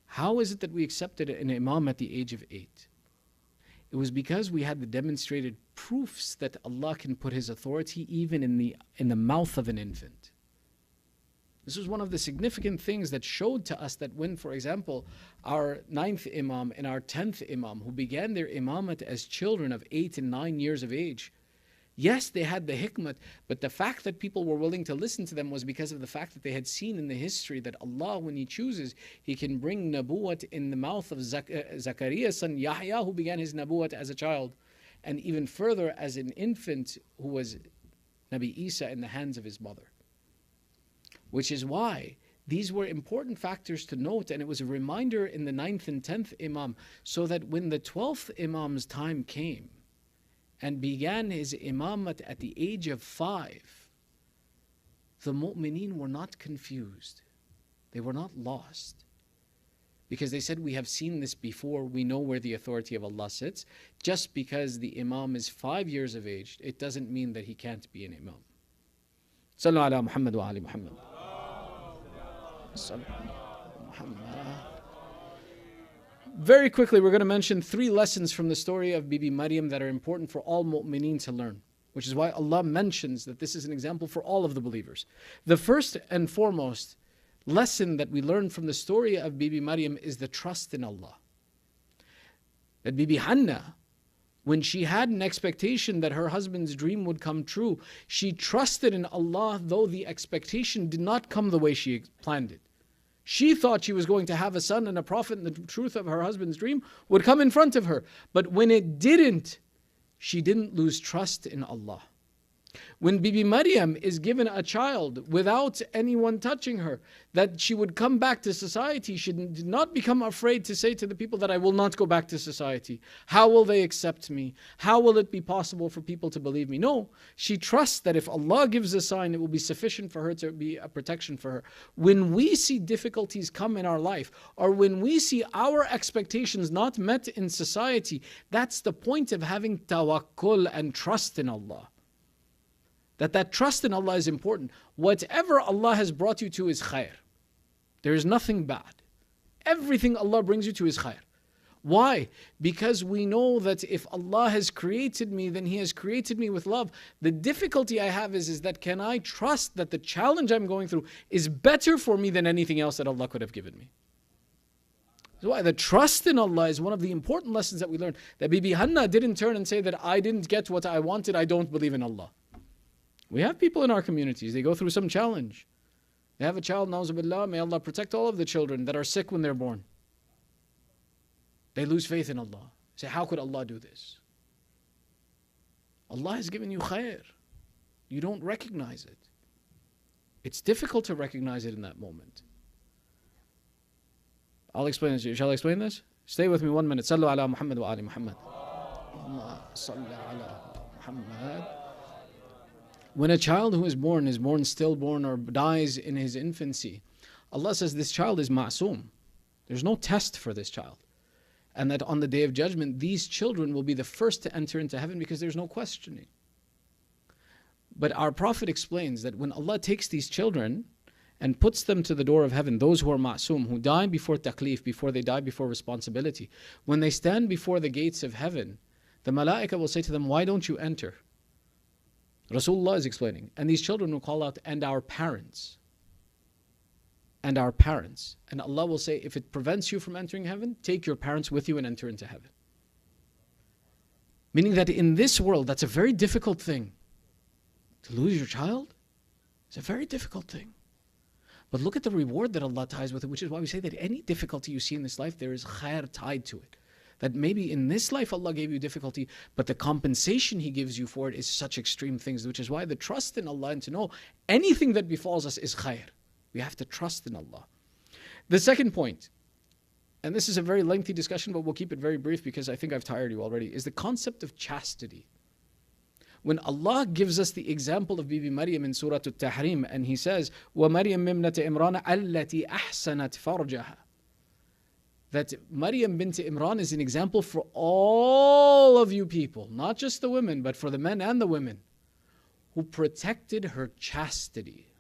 How is it that we accepted an imam at the age of 8? It was because we had the demonstrated proofs that Allah can put His authority even in the mouth of an infant. This was one of the significant things that showed to us that when, for example, our 9th Imam and our 10th Imam, who began their imamat as children of 8 and 9 years of age, yes, they had the hikmah, but the fact that people were willing to listen to them was because of the fact that they had seen in the history that Allah, when He chooses, He can bring nabuwat in the mouth of Zakaria's son Yahya, who began his nabuwat as a child. and even further as an infant who was Nabi Isa in the hands of his mother. Which is why these were important factors to note, and it was a reminder in the 9th and 10th Imam, so that when the 12th Imam's time came and began his Imamat at the age of 5, the mu'mineen were not confused. They were not lost. Because they said, we have seen this before, we know where the authority of Allah sits. Just because the Imam is 5 years of age, it doesn't mean that he can't be an Imam. Sallu ala Muhammad wa ali Muhammad. Very quickly, we're going to mention 3 lessons from the story of Bibi Maryam that are important for all mu'mineen to learn, which is why Allah mentions that this is an example for all of the believers. The first and foremost lesson that we learn from the story of Bibi Maryam is the trust in Allah. That Bibi Hanna, when she had an expectation that her husband's dream would come true, she trusted in Allah, though the expectation did not come the way she planned it. She thought she was going to have a son and a prophet, and the truth of her husband's dream would come in front of her. But when it didn't, she didn't lose trust in Allah. When Bibi Maryam is given a child without anyone touching her, that she would come back to society, she did not become afraid to say to the people that I will not go back to society. How will they accept me? How will it be possible for people to believe me? No, she trusts that if Allah gives a sign, it will be sufficient for her to be a protection for her. When we see difficulties come in our life, or when we see our expectations not met in society, that's the point of having tawakkul and trust in Allah. That trust in Allah is important. Whatever Allah has brought you to is khair. There is nothing bad. Everything Allah brings you to is khair. Why? Because we know that if Allah has created me, then He has created me with love. The difficulty I have is that can I trust that the challenge I'm going through is better for me than anything else that Allah could have given me? That's why the trust in Allah is one of the important lessons that we learn. That Bibi Hanna didn't turn and say that I didn't get what I wanted, I don't believe in Allah. We have people in our communities, they go through some challenge. They have a child, na'uzubillah, may Allah protect all of the children that are sick when they're born. They lose faith in Allah. Say, how could Allah do this? Allah has given you khair. You don't recognize it. It's difficult to recognize it in that moment. I'll explain this to you. Shall I explain this? Stay with me 1 minute. Sallu ala Muhammad wa ali Muhammad. Sallu ala Muhammad. When a child who is born stillborn or dies in his infancy, Allah says this child is ma'soom. There's no test for this child. And that on the Day of Judgment, these children will be the first to enter into heaven because there's no questioning. But our Prophet explains that when Allah takes these children and puts them to the door of heaven, those who are ma'soom, who die before taklif, before they die before responsibility, when they stand before the gates of heaven, the malaika will say to them, why don't you enter? Rasulullah is explaining, and these children will call out, and our parents. And our parents. And Allah will say, if it prevents you from entering heaven, take your parents with you and enter into heaven. Meaning that in this world, that's a very difficult thing. To lose your child, it's a very difficult thing. But look at the reward that Allah ties with it, which is why we say that any difficulty you see in this life, there is khair tied to it. That maybe in this life Allah gave you difficulty, but the compensation He gives you for it is such extreme things, which is why the trust in Allah and to know anything that befalls us is khair. We have to trust in Allah. The second point, and this is a very lengthy discussion, but we'll keep it very brief because I think I've tired you already, is the concept of chastity. When Allah gives us the example of Bibi Maryam in Surah Al-Tahrim, and He says, وَمَرْيَمْ مِمْنَةِ إِمْرَانَ الَّتِي أَحْسَنَتْ فَرْجَهَا, that Maryam bint Imran is an example for all of you people, not just the women, but for the men and the women, who protected her chastity.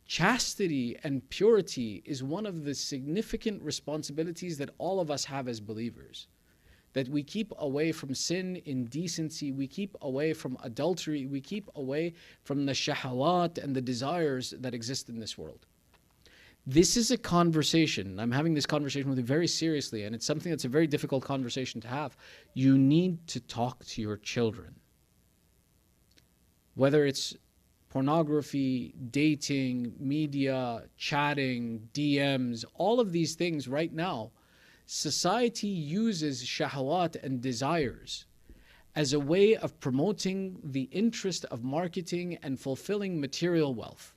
Chastity and purity is one of the significant responsibilities that all of us have as believers. That we keep away from sin, indecency, we keep away from adultery, we keep away from the shahawat and the desires that exist in this world. This is a conversation. I'm having this conversation with you very seriously, and it's something that's a very difficult conversation to have. You need to talk to your children. Whether it's pornography, dating, media, chatting, DMs, all of these things right now, society uses shahwat and desires as a way of promoting the interest of marketing and fulfilling material wealth.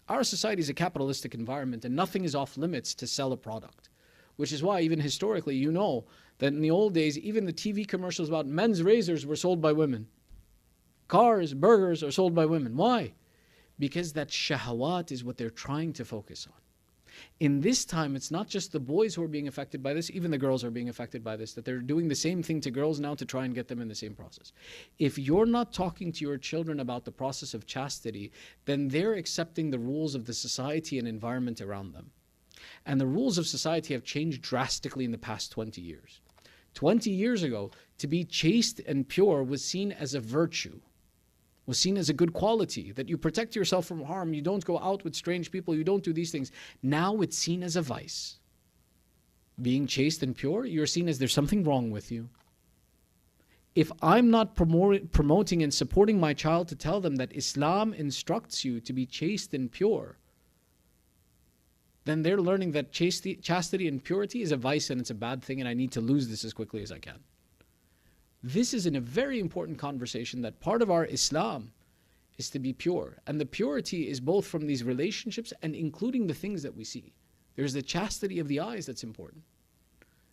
Our society is a capitalistic environment and nothing is off limits to sell a product, which is why even historically you know that in the old days even the TV commercials about men's razors were sold by women. Cars, burgers are sold by women. Why? Because that shahwat is what they're trying to focus on. In this time, it's not just the boys who are being affected by this, even the girls are being affected by this, that they're doing the same thing to girls now to try and get them in the same process. If you're not talking to your children about the process of chastity, then they're accepting the rules of the society and environment around them. And the rules of society have changed drastically in the past 20 years. 20 years ago, to be chaste and pure was seen as a virtue, was seen as a good quality, that you protect yourself from harm, you don't go out with strange people, you don't do these things. Now it's seen as a vice. Being chaste and pure, you're seen as there's something wrong with you. If I'm not promoting and supporting my child to tell them that Islam instructs you to be chaste and pure, then they're learning that chastity and purity is a vice and it's a bad thing and I need to lose this as quickly as I can. This is a very important conversation, that part of our Islam is to be pure. And the purity is both from these relationships and including the things that we see. There's the chastity of the eyes that's important.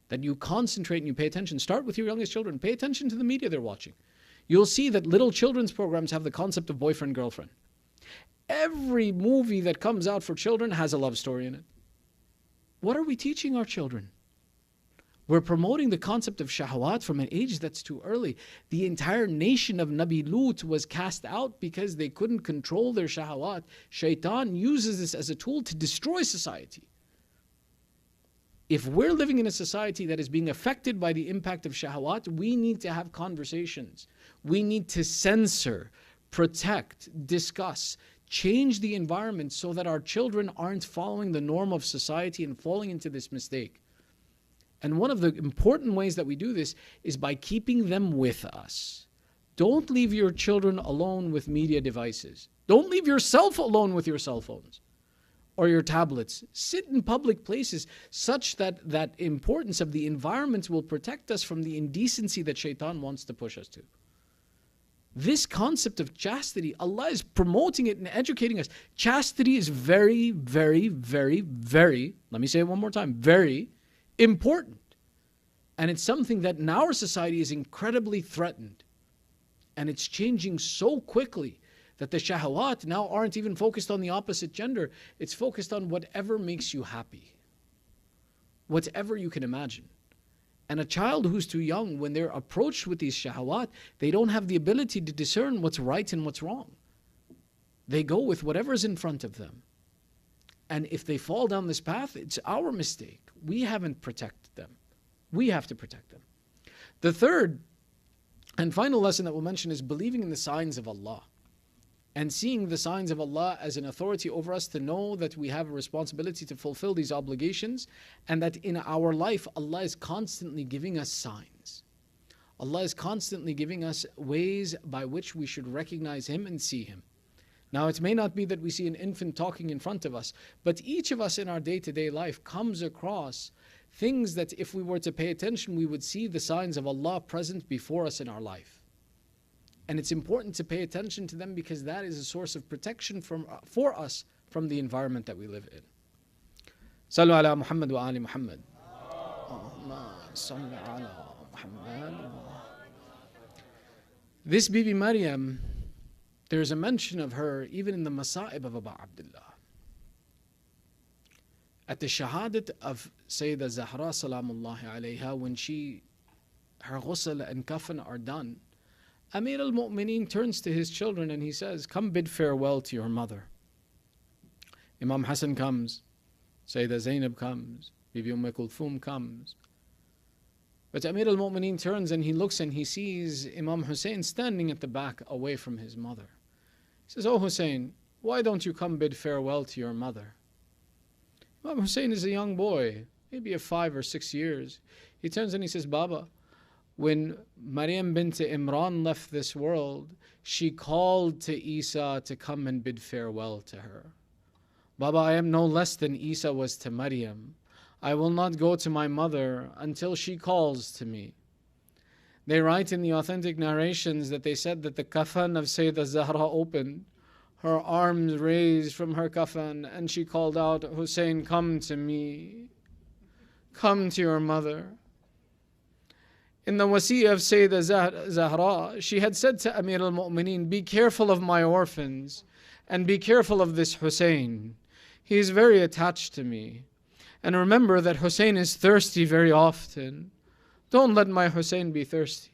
That you concentrate and you pay attention. Start with your youngest children. Pay attention to the media they're watching. You'll see that little children's programs have the concept of boyfriend-girlfriend. Every movie that comes out for children has a love story in it. What are we teaching our children? We're promoting the concept of shahwat from an age that's too early. The entire nation of Nabi Lut was cast out because they couldn't control their shahwat. Shaitan uses this as a tool to destroy society. If we're living in a society that is being affected by the impact of shahwat, we need to have conversations. We need to censor, protect, discuss, change the environment so that our children aren't following the norm of society and falling into this mistake. And one of the important ways that we do this is by keeping them with us. Don't leave your children alone with media devices. Don't leave yourself alone with your cell phones or your tablets. Sit in public places such that that importance of the environment will protect us from the indecency that shaitan wants to push us to. This concept of chastity, Allah is promoting it and educating us. Chastity is very, very, very, very, let me say it one more time, very important. And it's something that in our society is incredibly threatened. And it's changing so quickly that the shahawat now aren't even focused on the opposite gender. It's focused on whatever makes you happy. Whatever you can imagine. And a child who's too young, when they're approached with these shahawat, they don't have the ability to discern what's right and what's wrong. They go with whatever's in front of them. And if they fall down this path, it's our mistake. We haven't protected them. We have to protect them. The third and final lesson that we'll mention is believing in the signs of Allah. And seeing the signs of Allah as an authority over us, to know that we have a responsibility to fulfill these obligations, and that in our life Allah is constantly giving us signs. Allah is constantly giving us ways by which we should recognize Him and see Him. Now, it may not be that we see an infant talking in front of us, but each of us in our day-to-day life comes across things that if we were to pay attention, we would see the signs of Allah present before us in our life. And it's important to pay attention to them because that is a source of protection for us from the environment that we live in. Sallu ala Muhammad wa ali Muhammad. This Bibi Maryam, there's a mention of her even in the Masa'ib of Abu Abdullah. At the shahadat of Sayyidah Zahra salamullahi alayha, when her ghusl and kafan are done, Amir al-Mu'mineen turns to his children and he says, come bid farewell to your mother. Imam Hassan comes, Sayyidah Zainab comes, Bibi Kulthum comes. But Amir al-Mu'mineen turns and he looks and he sees Imam Hussain standing at the back away from his mother. He says, oh Hussain, why don't you come bid farewell to your mother? Imam Hussain is a young boy, maybe of 5 or 6 years. He turns and he says, Baba, when Maryam bint Imran left this world, she called to Isa to come and bid farewell to her. Baba, I am no less than Isa was to Maryam. I will not go to my mother until she calls to me. They write in the authentic narrations that they said that the kafan of Sayyidah Zahra opened, her arms raised from her kafan, and she called out, Hussein, come to me. Come to your mother. In the wasi'ah of Sayyidah Zahra, she had said to Amir al-Mu'mineen, be careful of my orphans and be careful of this Hussein. He is very attached to me. And remember that Hussein is thirsty very often. Don't let my Hussein be thirsty.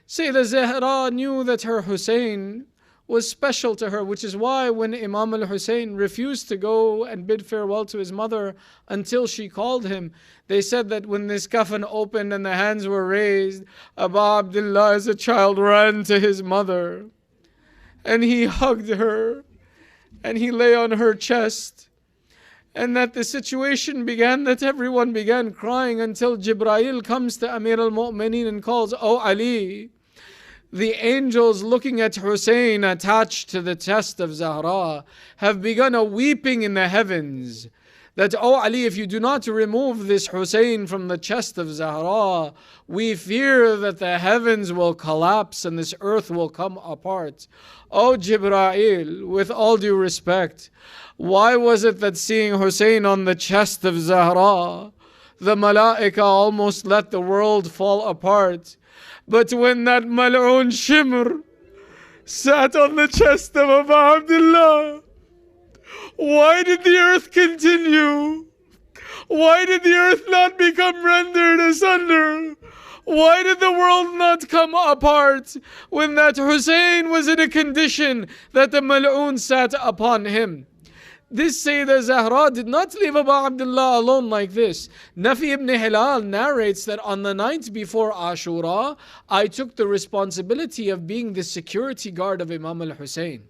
Sayyidah Zahra knew that her Hussein was special to her, which is why when Imam al-Hussein refused to go and bid farewell to his mother until she called him, they said that when this kafan opened and the hands were raised, Abu Abdullah as a child ran to his mother and he hugged her and he lay on her chest. And that the situation began, that everyone began crying until Jibreel comes to Amir al-Mu'mineen and calls, Oh Ali, the angels looking at Hussein attached to the chest of Zahra have begun a weeping in the heavens. That, Oh Ali, if you do not remove this Hussein from the chest of Zahra, we fear that the heavens will collapse and this earth will come apart. Oh Jibreel, with all due respect, why was it that seeing Hussein on the chest of Zahra, the malaika almost let the world fall apart? But when that mal'oon Shimr sat on the chest of Abu Abdullah, why did the earth continue? Why did the earth not become rendered asunder? Why did the world not come apart when that Hussein was in a condition that the mal'oon sat upon him? This Sayyidah Zahra did not leave Abu Abdullah alone like this. Nafi ibn Hilal narrates that on the night before Ashura, I took the responsibility of being the security guard of Imam al-Hussein.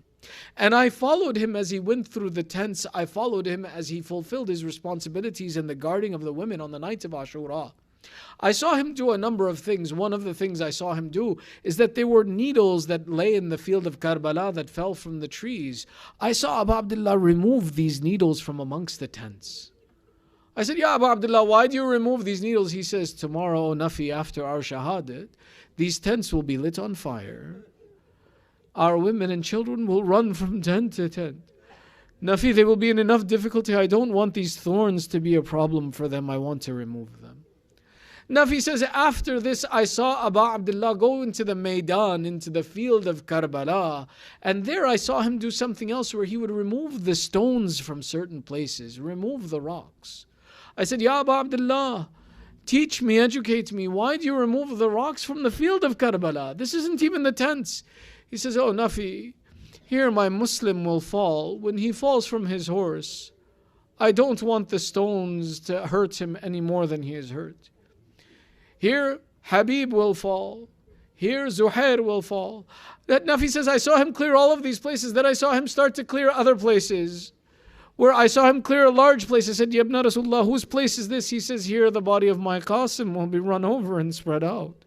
And I followed him as he went through the tents. I followed him as he fulfilled his responsibilities in the guarding of the women on the night of Ashura. I saw him do a number of things. One of the things I saw him do is that there were needles that lay in the field of Karbala that fell from the trees. I saw Abu Abdullah remove these needles from amongst the tents. I said, Ya Abu Abdullah, why do you remove these needles? He says, tomorrow, O Nafi, after our shahadat, these tents will be lit on fire. Our women and children will run from tent to tent. Nafi, they will be in enough difficulty. I don't want these thorns to be a problem for them. I want to remove them. Nafi says, after this I saw Abu Abdullah go into the Maidan, into the field of Karbala, and there I saw him do something else where he would remove the stones from certain places, remove the rocks. I said, Ya Abu Abdullah, teach me, educate me, why do you remove the rocks from the field of Karbala? This isn't even the tents. He says, Oh Nafi, here my Muslim will fall. When he falls from his horse, I don't want the stones to hurt him any more than he is hurt. Here Habib will fall. Here Zuhair will fall. That Nafi says, I saw him clear all of these places. Then I saw him start to clear other places. Where I saw him clear a large place. I said, Ya Ibn Rasulullah, whose place is this? He says, here the body of my Qasim will be run over and spread out.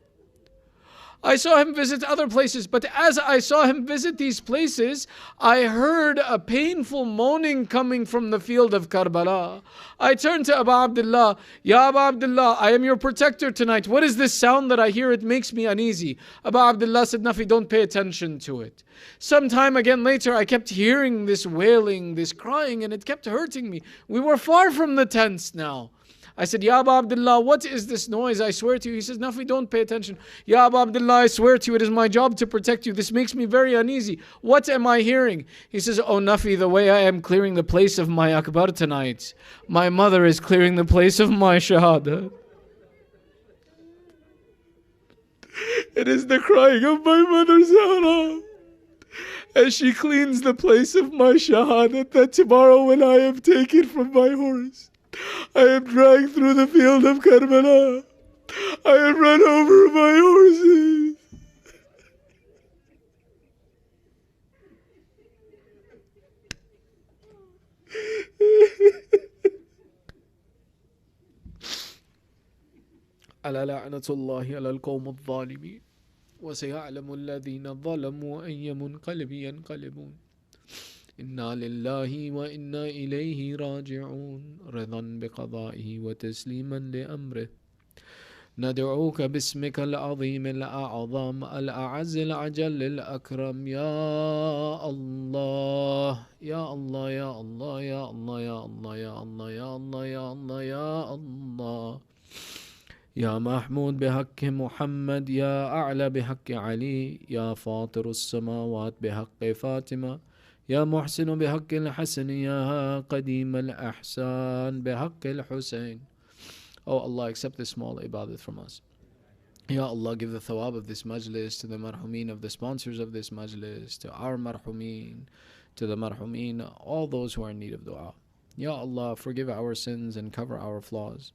I saw him visit other places, but as I saw him visit these places, I heard a painful moaning coming from the field of Karbala. I turned to Abu Abdullah, Ya Abu Abdullah, I am your protector tonight. What is this sound that I hear? It makes me uneasy. Abu Abdullah said, Nafi, don't pay attention to it. Sometime again later, I kept hearing this wailing, this crying, and it kept hurting me. We were far from the tents now. I said, Ya Abu Abdullah, what is this noise? I swear to you. He says, Nafi, don't pay attention. Ya Abu Abdullah, I swear to you, it is my job to protect you. This makes me very uneasy. What am I hearing? He says, Oh Nafi, the way I am clearing the place of my Akbar tonight, my mother is clearing the place of my Shahada. It is the crying of my mother Zahra as she cleans the place of my Shahadat, that tomorrow when I am taken from my horse, I am dragged through the field of Karbala. I am run over by horses. ألا لعنة الله على القوم الظالمين وسيعلم الذين ظلموا أي منقلب ينقلبون. إنا لله وإنا إليه راجعون رضا بقضائه وتسليما لأمره ندعوك باسمك العظيم الأعظم الأعز الأجل الأكرم يا الله يا الله يا الله يا الله يا الله يا الله يا الله يا الله يا الله يا محمود بحق محمد يا أعلى بحق علي يا فاطر السماوات بحق فاطمة يا محسن بحق الحسن يا قديم الأحسان بحق الحسين. Oh Allah, accept this small ibadat from us. Ya Allah, give the thawab of this majlis to the marhumin of the sponsors of this majlis, to our marhumin, to the marhumin, all those who are in need of dua. Ya Allah, forgive our sins and cover our flaws.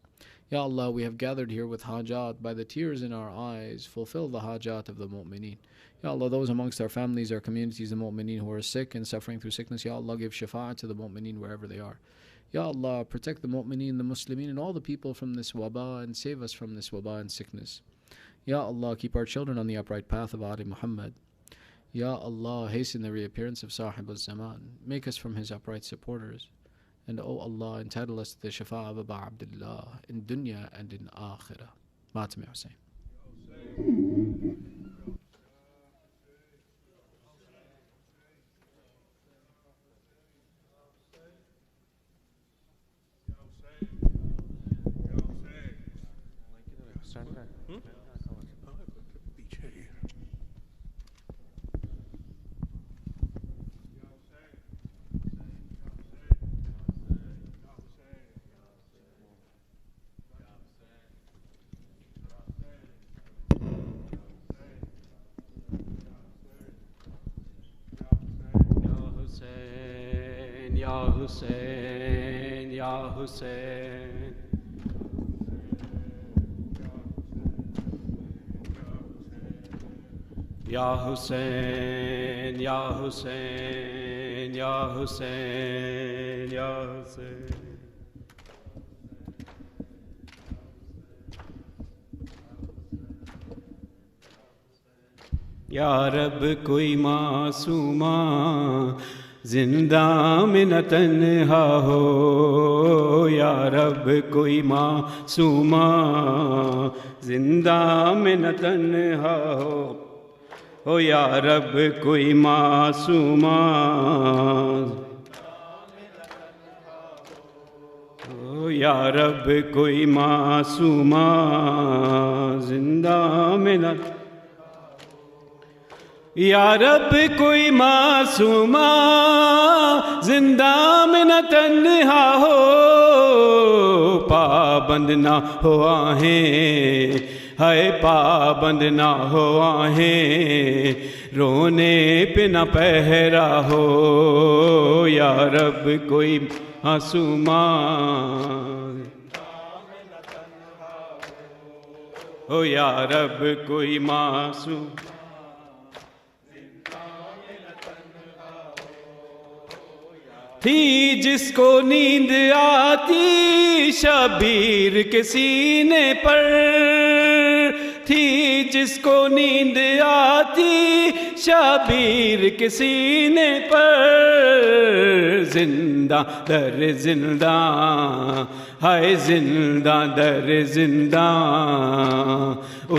Ya Allah, we have gathered here with hajat. By the tears in our eyes, fulfill the hajat of the mu'mineen. Ya Allah, those amongst our families, our communities, the mu'mineen who are sick and suffering through sickness, Ya Allah, give shafa'at to the mu'mineen wherever they are. Ya Allah, protect the mu'mineen, the muslimin, and all the people from this waba, and save us from this waba and sickness. Ya Allah, keep our children on the upright path of Ali Muhammad. Ya Allah, hasten the reappearance of Sahib al-Zaman. Make us from his upright supporters. And O Allah, entitle us to the shafa of Aba Abdullah in dunya and in akhirah. Matam Hussain. Ya Hussein, Ya Hussein. Ya Hussein, Ya Hussein, Ya Hussein, Ya Hussein. Ya Rab koi masooma زندہ میں نہ تنہا ہو یا رب کوئی معصوما زندہ میں نہ تنہا ہو یا رب کوئی معصوما یا رب کوئی معصوما زندہ میں نہ یا رب کوئی معصوما زندہ میں نہ تنہا ہو پابند نہ ہو آہیں ہائے پابند نہ ہو آہیں رونے پہ نہ پہرا ہو یا رب کوئی معصوما ہو یا رب کوئی معصوم تھی جس کو نیند آتی شبیر کے سینے پر تھی جس کو نیند آتی شبیر کے سینے پر زندہ در زندہ ہائے زندہ در زندہ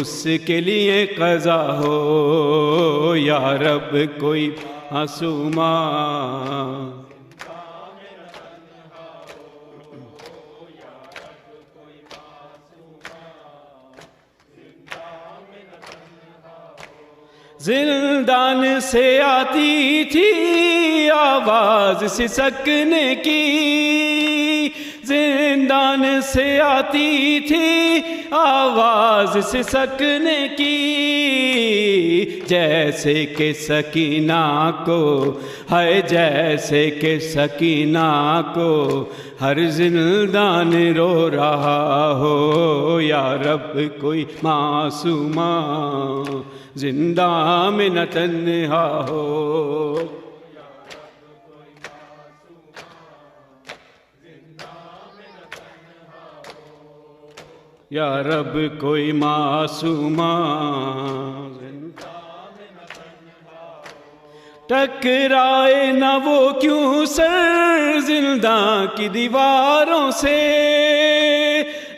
اس کے لیے قضا ہو یا رب کوئی معصوما زندان سے آتی تھی آواز سسکنے کی زندان سے آتی تھی آواز سسکنے کی جیسے کہ سکینہ کو ہے جیسے کہ سکینہ کو ہر زندان رو رہا ہو یا رب کوئی معصوما زندہ میں نہ تنہا ہو یا رب کوئی معصوما ٹکرائے نہ وہ کیوں سر زنداں کی دیواروں سے،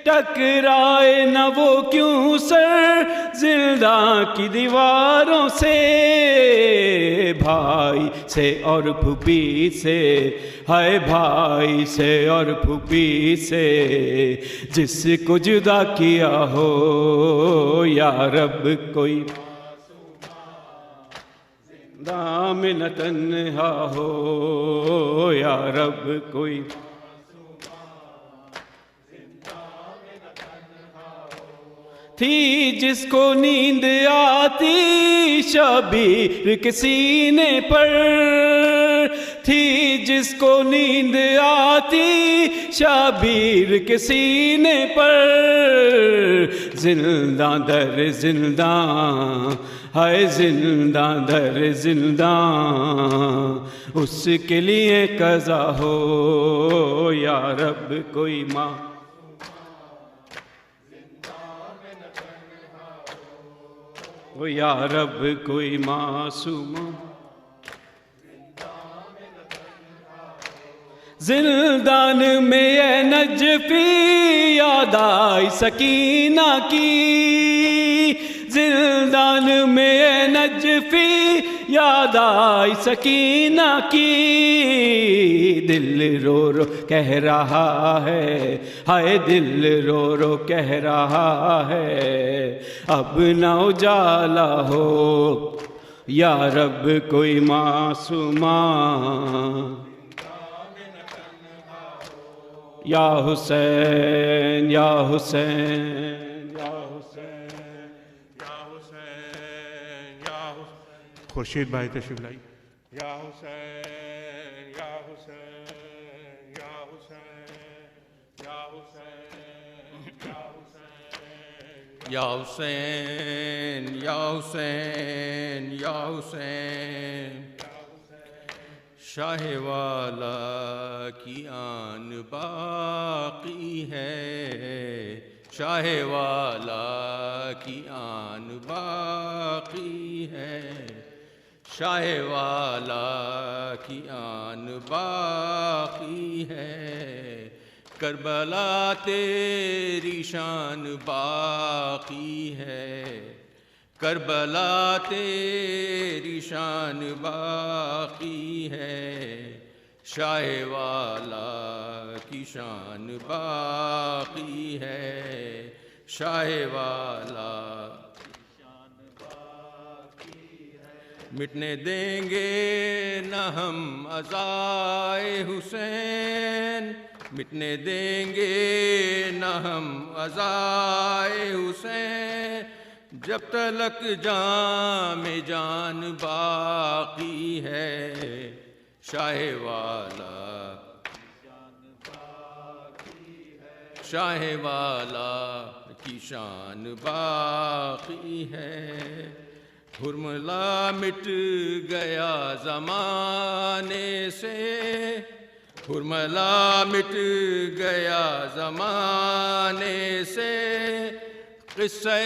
ٹکرائے نہ وہ کیوں سر زنداں کی دیواروں سے، بھائی سے اور پھوپھی سے، ہائے بھائی سے اور پھوپھی سے، جس کو جدا کیا ہو یا رب کوئی دام نہ تنہا ہو، یا رب کوئی تھی جس کو نیند آتی شبیر کے سینے پر، تھی جس کو نیند آتی شبیر کے سینے پر، زنداں در زنداں ہائے زنداں در زنداں، اس کے لیے قضا ہو یا رب کوئی ماں ہو، یا رب کوئی معصوم زندان میں اے نجفی یاد آئی سکینہ کی، زندان میں اے نجفی یاد آئی سکینہ کی، دل رو رو کہہ رہا ہے، ہائے دل رو رو کہہ رہا ہے، اب نہ اجالا ہو یا رب کوئی معصومہ، یا حسین یا حسین یا حسین یا حسین یا حسین، خورشید بھائی تشریف لائی، یا حسین یا حسین یا حسین یا حسین یا حسین یا حسین یا حسین، شاہ والا کی آن باقی ہے، شاہ والا کی آن باقی ہے، شاہ والا کی آن باقی ہے، کربلا تیری شان باقی ہے، کربلا تیری شان باقی ہے، شاہ والا کی شان باقی ہے، شاہ والا کی شان باقی ہے، مٹنے دیں گے نہ ہم عزائے حسین، مٹنے دیں گے نہ ہم عزائے حسین، جب تلک جام جان باقی ہے، شاہ والا شاہ والا کی شان باقی ہے، حرملا مٹ گیا زمانے سے، حرملا مٹ گیا زمانے سے، قصہ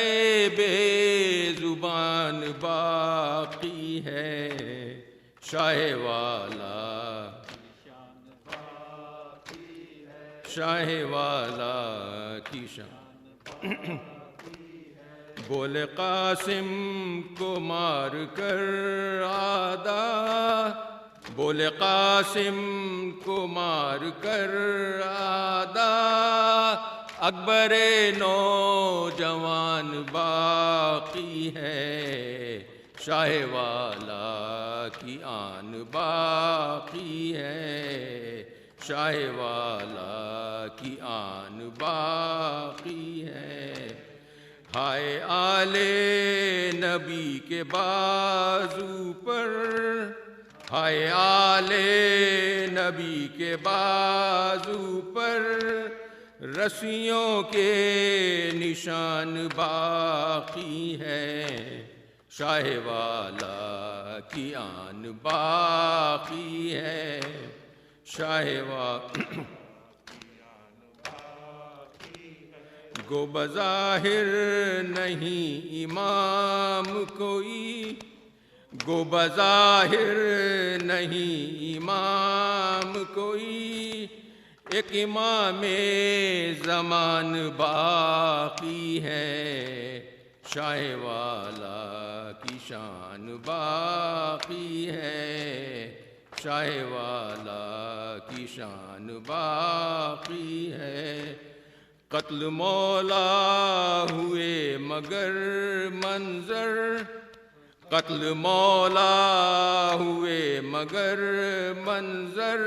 بے زبان باقی ہے، شاہ والا شاہ والا کی شان، بولے قاسم کو مار کر آدھا، بولے قاسم کو مار کر آدھا، اکبر نوجوان باقی ہے، شاہ والا کی آن باقی ہے، شاہ والا کی آن باقی ہے، ہائے آل نبی کے بازو پر، ہائے آل نبی کے بازو پر، رسیوں کے نشان باقی ہے، شاہ والا کی آن باقی ہے، شاہ والا گو بظاہر نہیں امام کوئی، گو بظاہر نہیں امام کوئی، ایک امام زمان باقی ہے، شاہ والا کی شان باقی ہے، شاہ والا کی شان باقی ہے۔ قتل مولا ہوئے مگر منظر، قتل مولا ہوئے مگر منظر،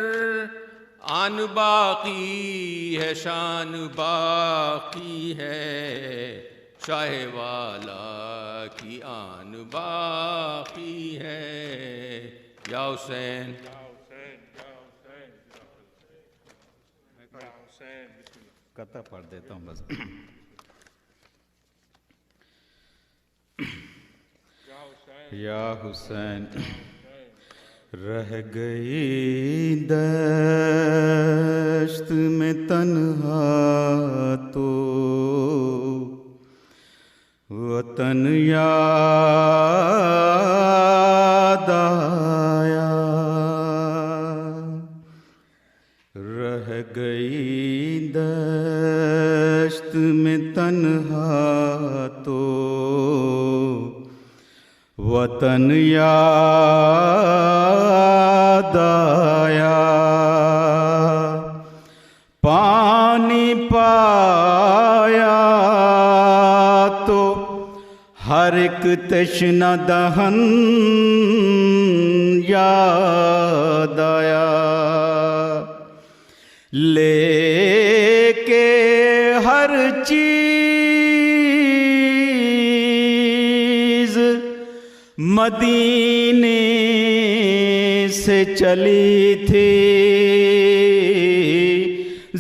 آن باقی ہے شان باقی ہے، شاہ والا کی آن باقی ہے۔ یا حسین قطع پڑھ دیتا ہوں بس۔ یا حسین رہ گئی دشت میں تنہا تو وطن یاد آیا، رہ گئی دشت میں تنہا تو وطن یاد آیا، پانی پایا تو ہر ایک تشنہ دہن یاد آیا، لے کے ہر چیز مدینے سے چلی تھی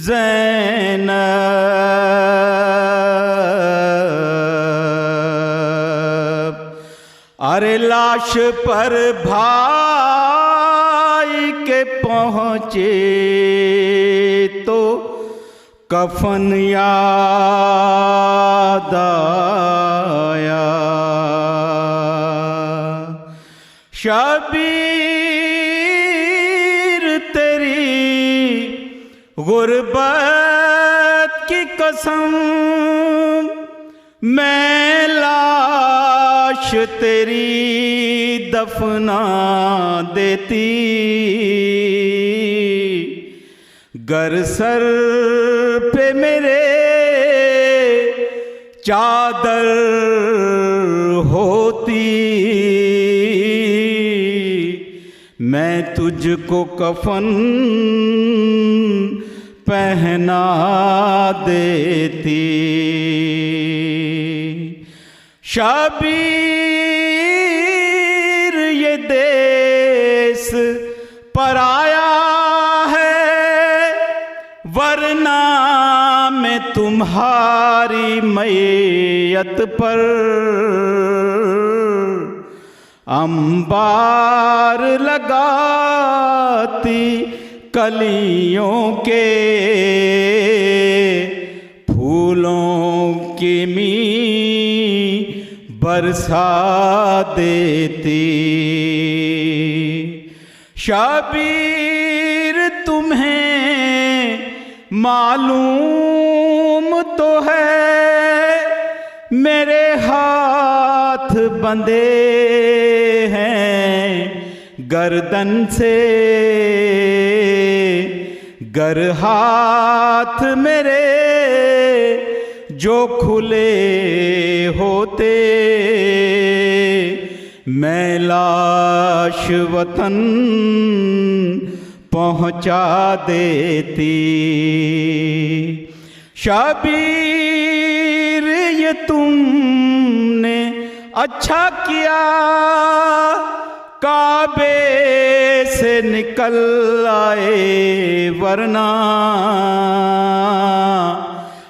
زینب، ارے لاش پر بھائی کے پہنچے تو کفن یاد آیا، شبیر تیری غربت کی قسم، میں لاش تیری دفنا دیتی، گر سر پہ میرے چادر ہوتی، میں تجھ کو کفن پہنا دیتی، شبیر یہ دیس پرایا ہے، ورنہ میں تمہاری میت پر انبار لگاتی، کلیوں کے پھولوں کی می برسا دیتی، شبیر تمہیں معلوم تو ہے میرے ہاتھ بندھے ہیں گردن سے، گر ہاتھ میرے جو کھلے ہوتے، میں لاش وطن پہنچا دیتی، شبیر یہ تم نے اچھا کیا، کعبے سے نکل آئے، ورنہ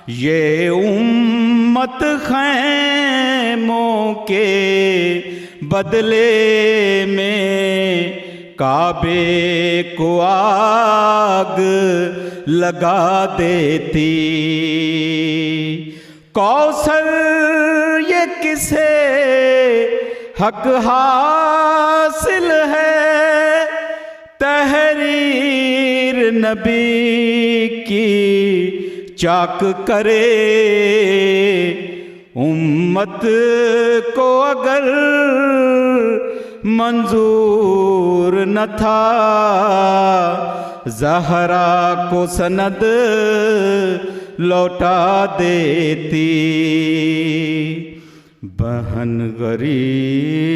یہ امت خیموں کے بدلے میں کعبے کو آگ لگا دیتی، کوثر یہ کسے حق حاصل ہے، تحریر نبی کی چاک کرے، امت کو اگر منظور نہ تھا، زہرا کو سند لوٹا دیتی۔ بہن غریب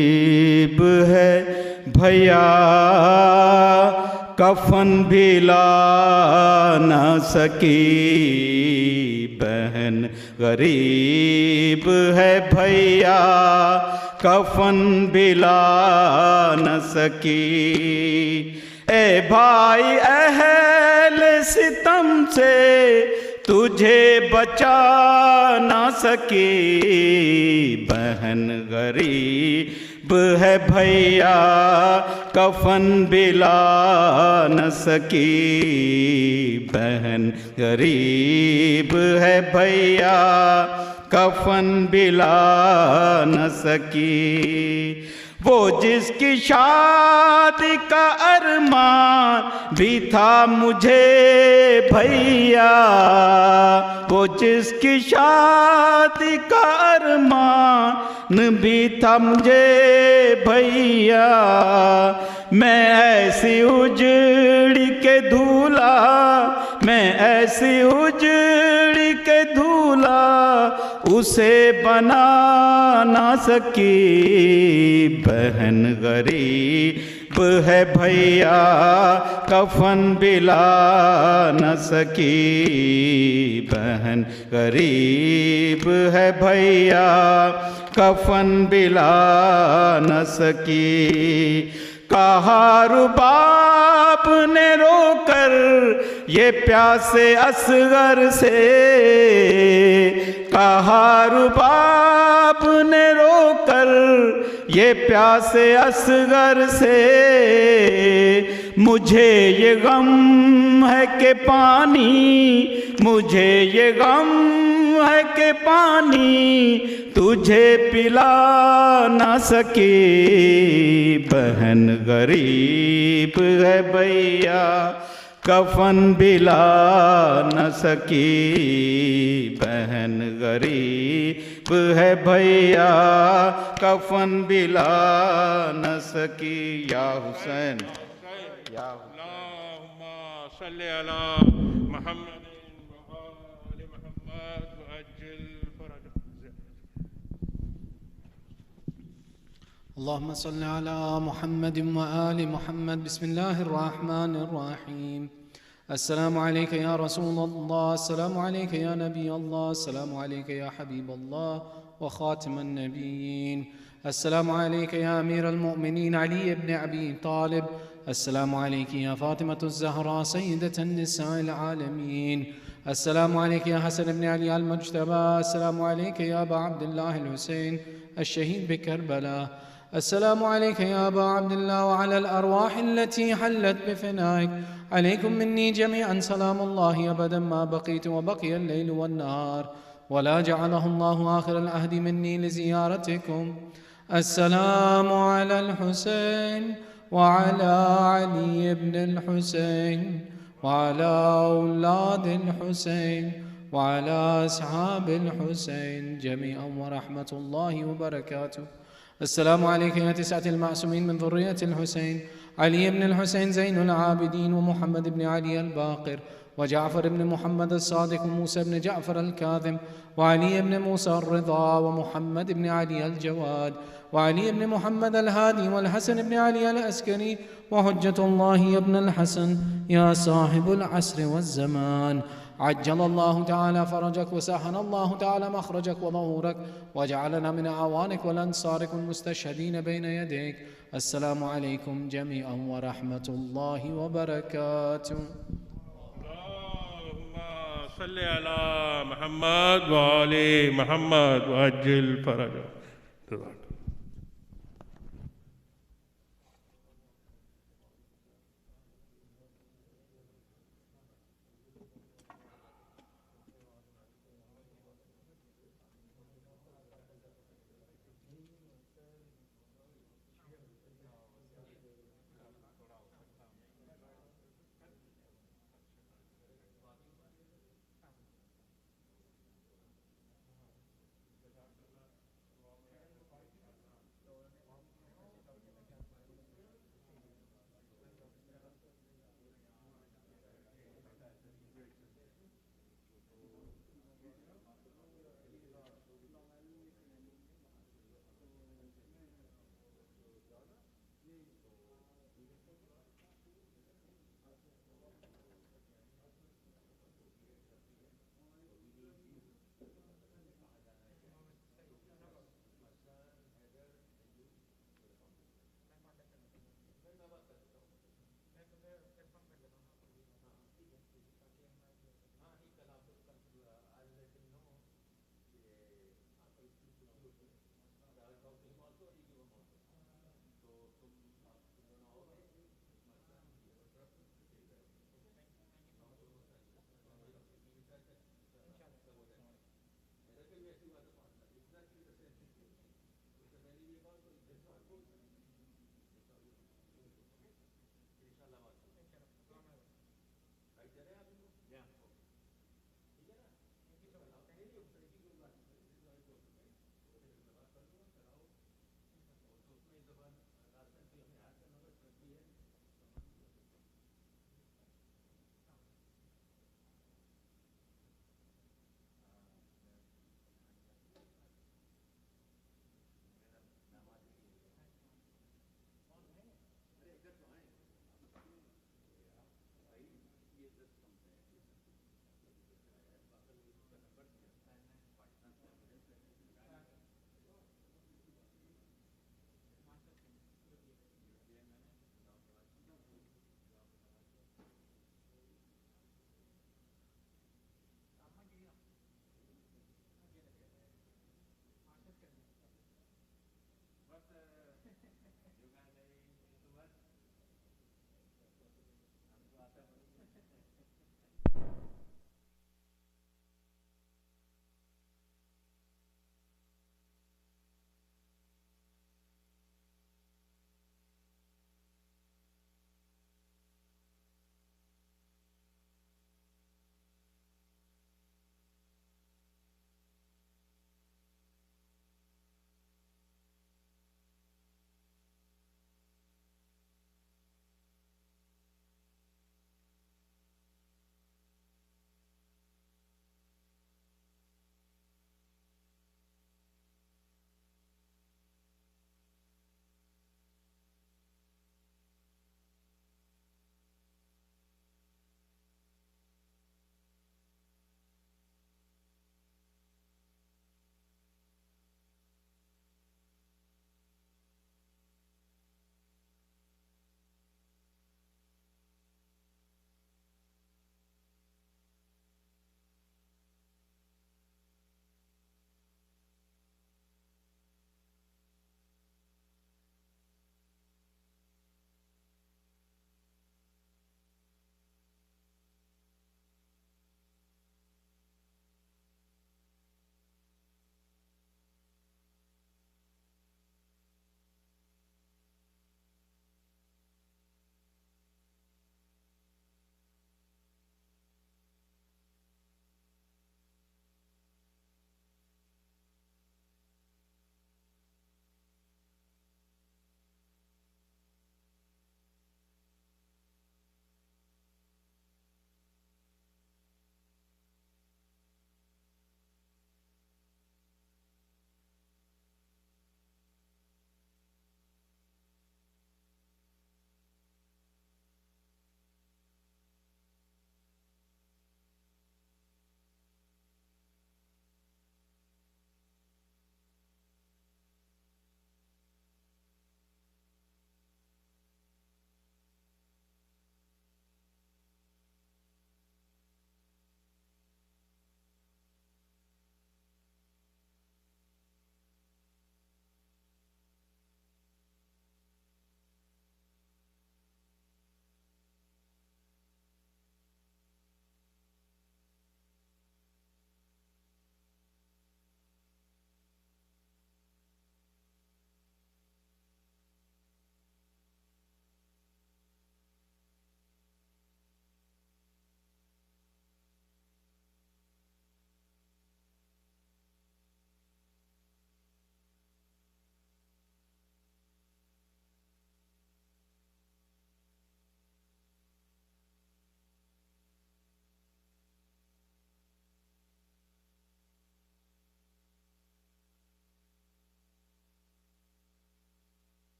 ہے بھیا، کفن بھی لا نہ سکی، بہن غریب ہے بھیا، کفن بھی لا نہ سکی۔ اے بھائی اہل ستم سے تجھے بچا نہ سکی، بہن غریب ہے بھیا، کفن بھی لا نہ سکی، بہن غریب ہے بھیا، کفن بھی لا نہ سکی۔ وہ جس کی شادی کا ارمان بھی تھا مجھے بھیا، وہ جس کی شادی کا ارمان بھی تھا مجھے بھیا، میں ایسی اجڑی کے دھولا، میں ایسی اجڑی کے دھولا اسے بنا نہ سکی، بہن غریب ہے بھیا، کفن بھی لا نہ سکی، بہن غریب ہے بھیا، کفن بھی لا نہ سکی۔ کہا رباب نے رو کر یہ پیاسے اصغر سے، کہا رباب نے رو کر یہ پیاسے اصغر سے، مجھے یہ غم ہے کہ پانی، مجھے یہ غم ہے کہ پانی تجھے پلا نہ سکی، بہن غریب ہے بھیا، کفن بھی لا نہ سکی، بہن غریب ہے بھیا، کفن بھی لا نہ سکی۔ یا حسین یا اللہم صلی علی محمد وآل محمد وعجل فرجہ۔ اللهم صل على محمد وآل محمد. بسم الله الرحمن الرحيم. السلام عليك يا رسول الله، السلام عليك يا نبي الله، السلام عليك يا حبيب الله وخاتم النبيين، السلام عليك يا أمير المؤمنين علي بن أبي طالب، السلام عليك يا فاطمة الزهراء سيدة النساء العالمين، السلام عليك يا حسن بن علي المجتبى، السلام عليك يا أبا عبد الله الحسين الشهيد بكربلاء، السلام عليك يا أبا عبد الله وعلى الأرواح التي حلت بفنائك، عليكم مني جميعا سلام الله أبدا ما بقيت وبقي الليل والنهار، ولا جعله الله آخر العهد مني لزيارتكم. السلام على الحسين وعلى علي بن الحسين وعلى أولاد الحسين وعلى أصحاب الحسين جميعا ورحمة الله وبركاته. السلام عليك يا تسعة المعصومين من ذرية الحسين، علي بن الحسين زين العابدين ومحمد بن علي الباقر وجعفر بن محمد الصادق وموسى بن جعفر الكاظم وعلي بن موسى الرضا ومحمد بن علي الجواد وعلي بن محمد الهادي والحسن بن علي العسكري وحجة الله يا ابن الحسن يا صاحب العصر والزمان، عجل الله تعالى فرجك وسهل الله تعالى مخرجك وظهورك وجعلنا من أعوانك والأنصارك المستشهدين بين يديك. السلام عليكم جميعا ورحمة الله وبركاته. اللهم صل على محمد وآل محمد وعجل فرجه.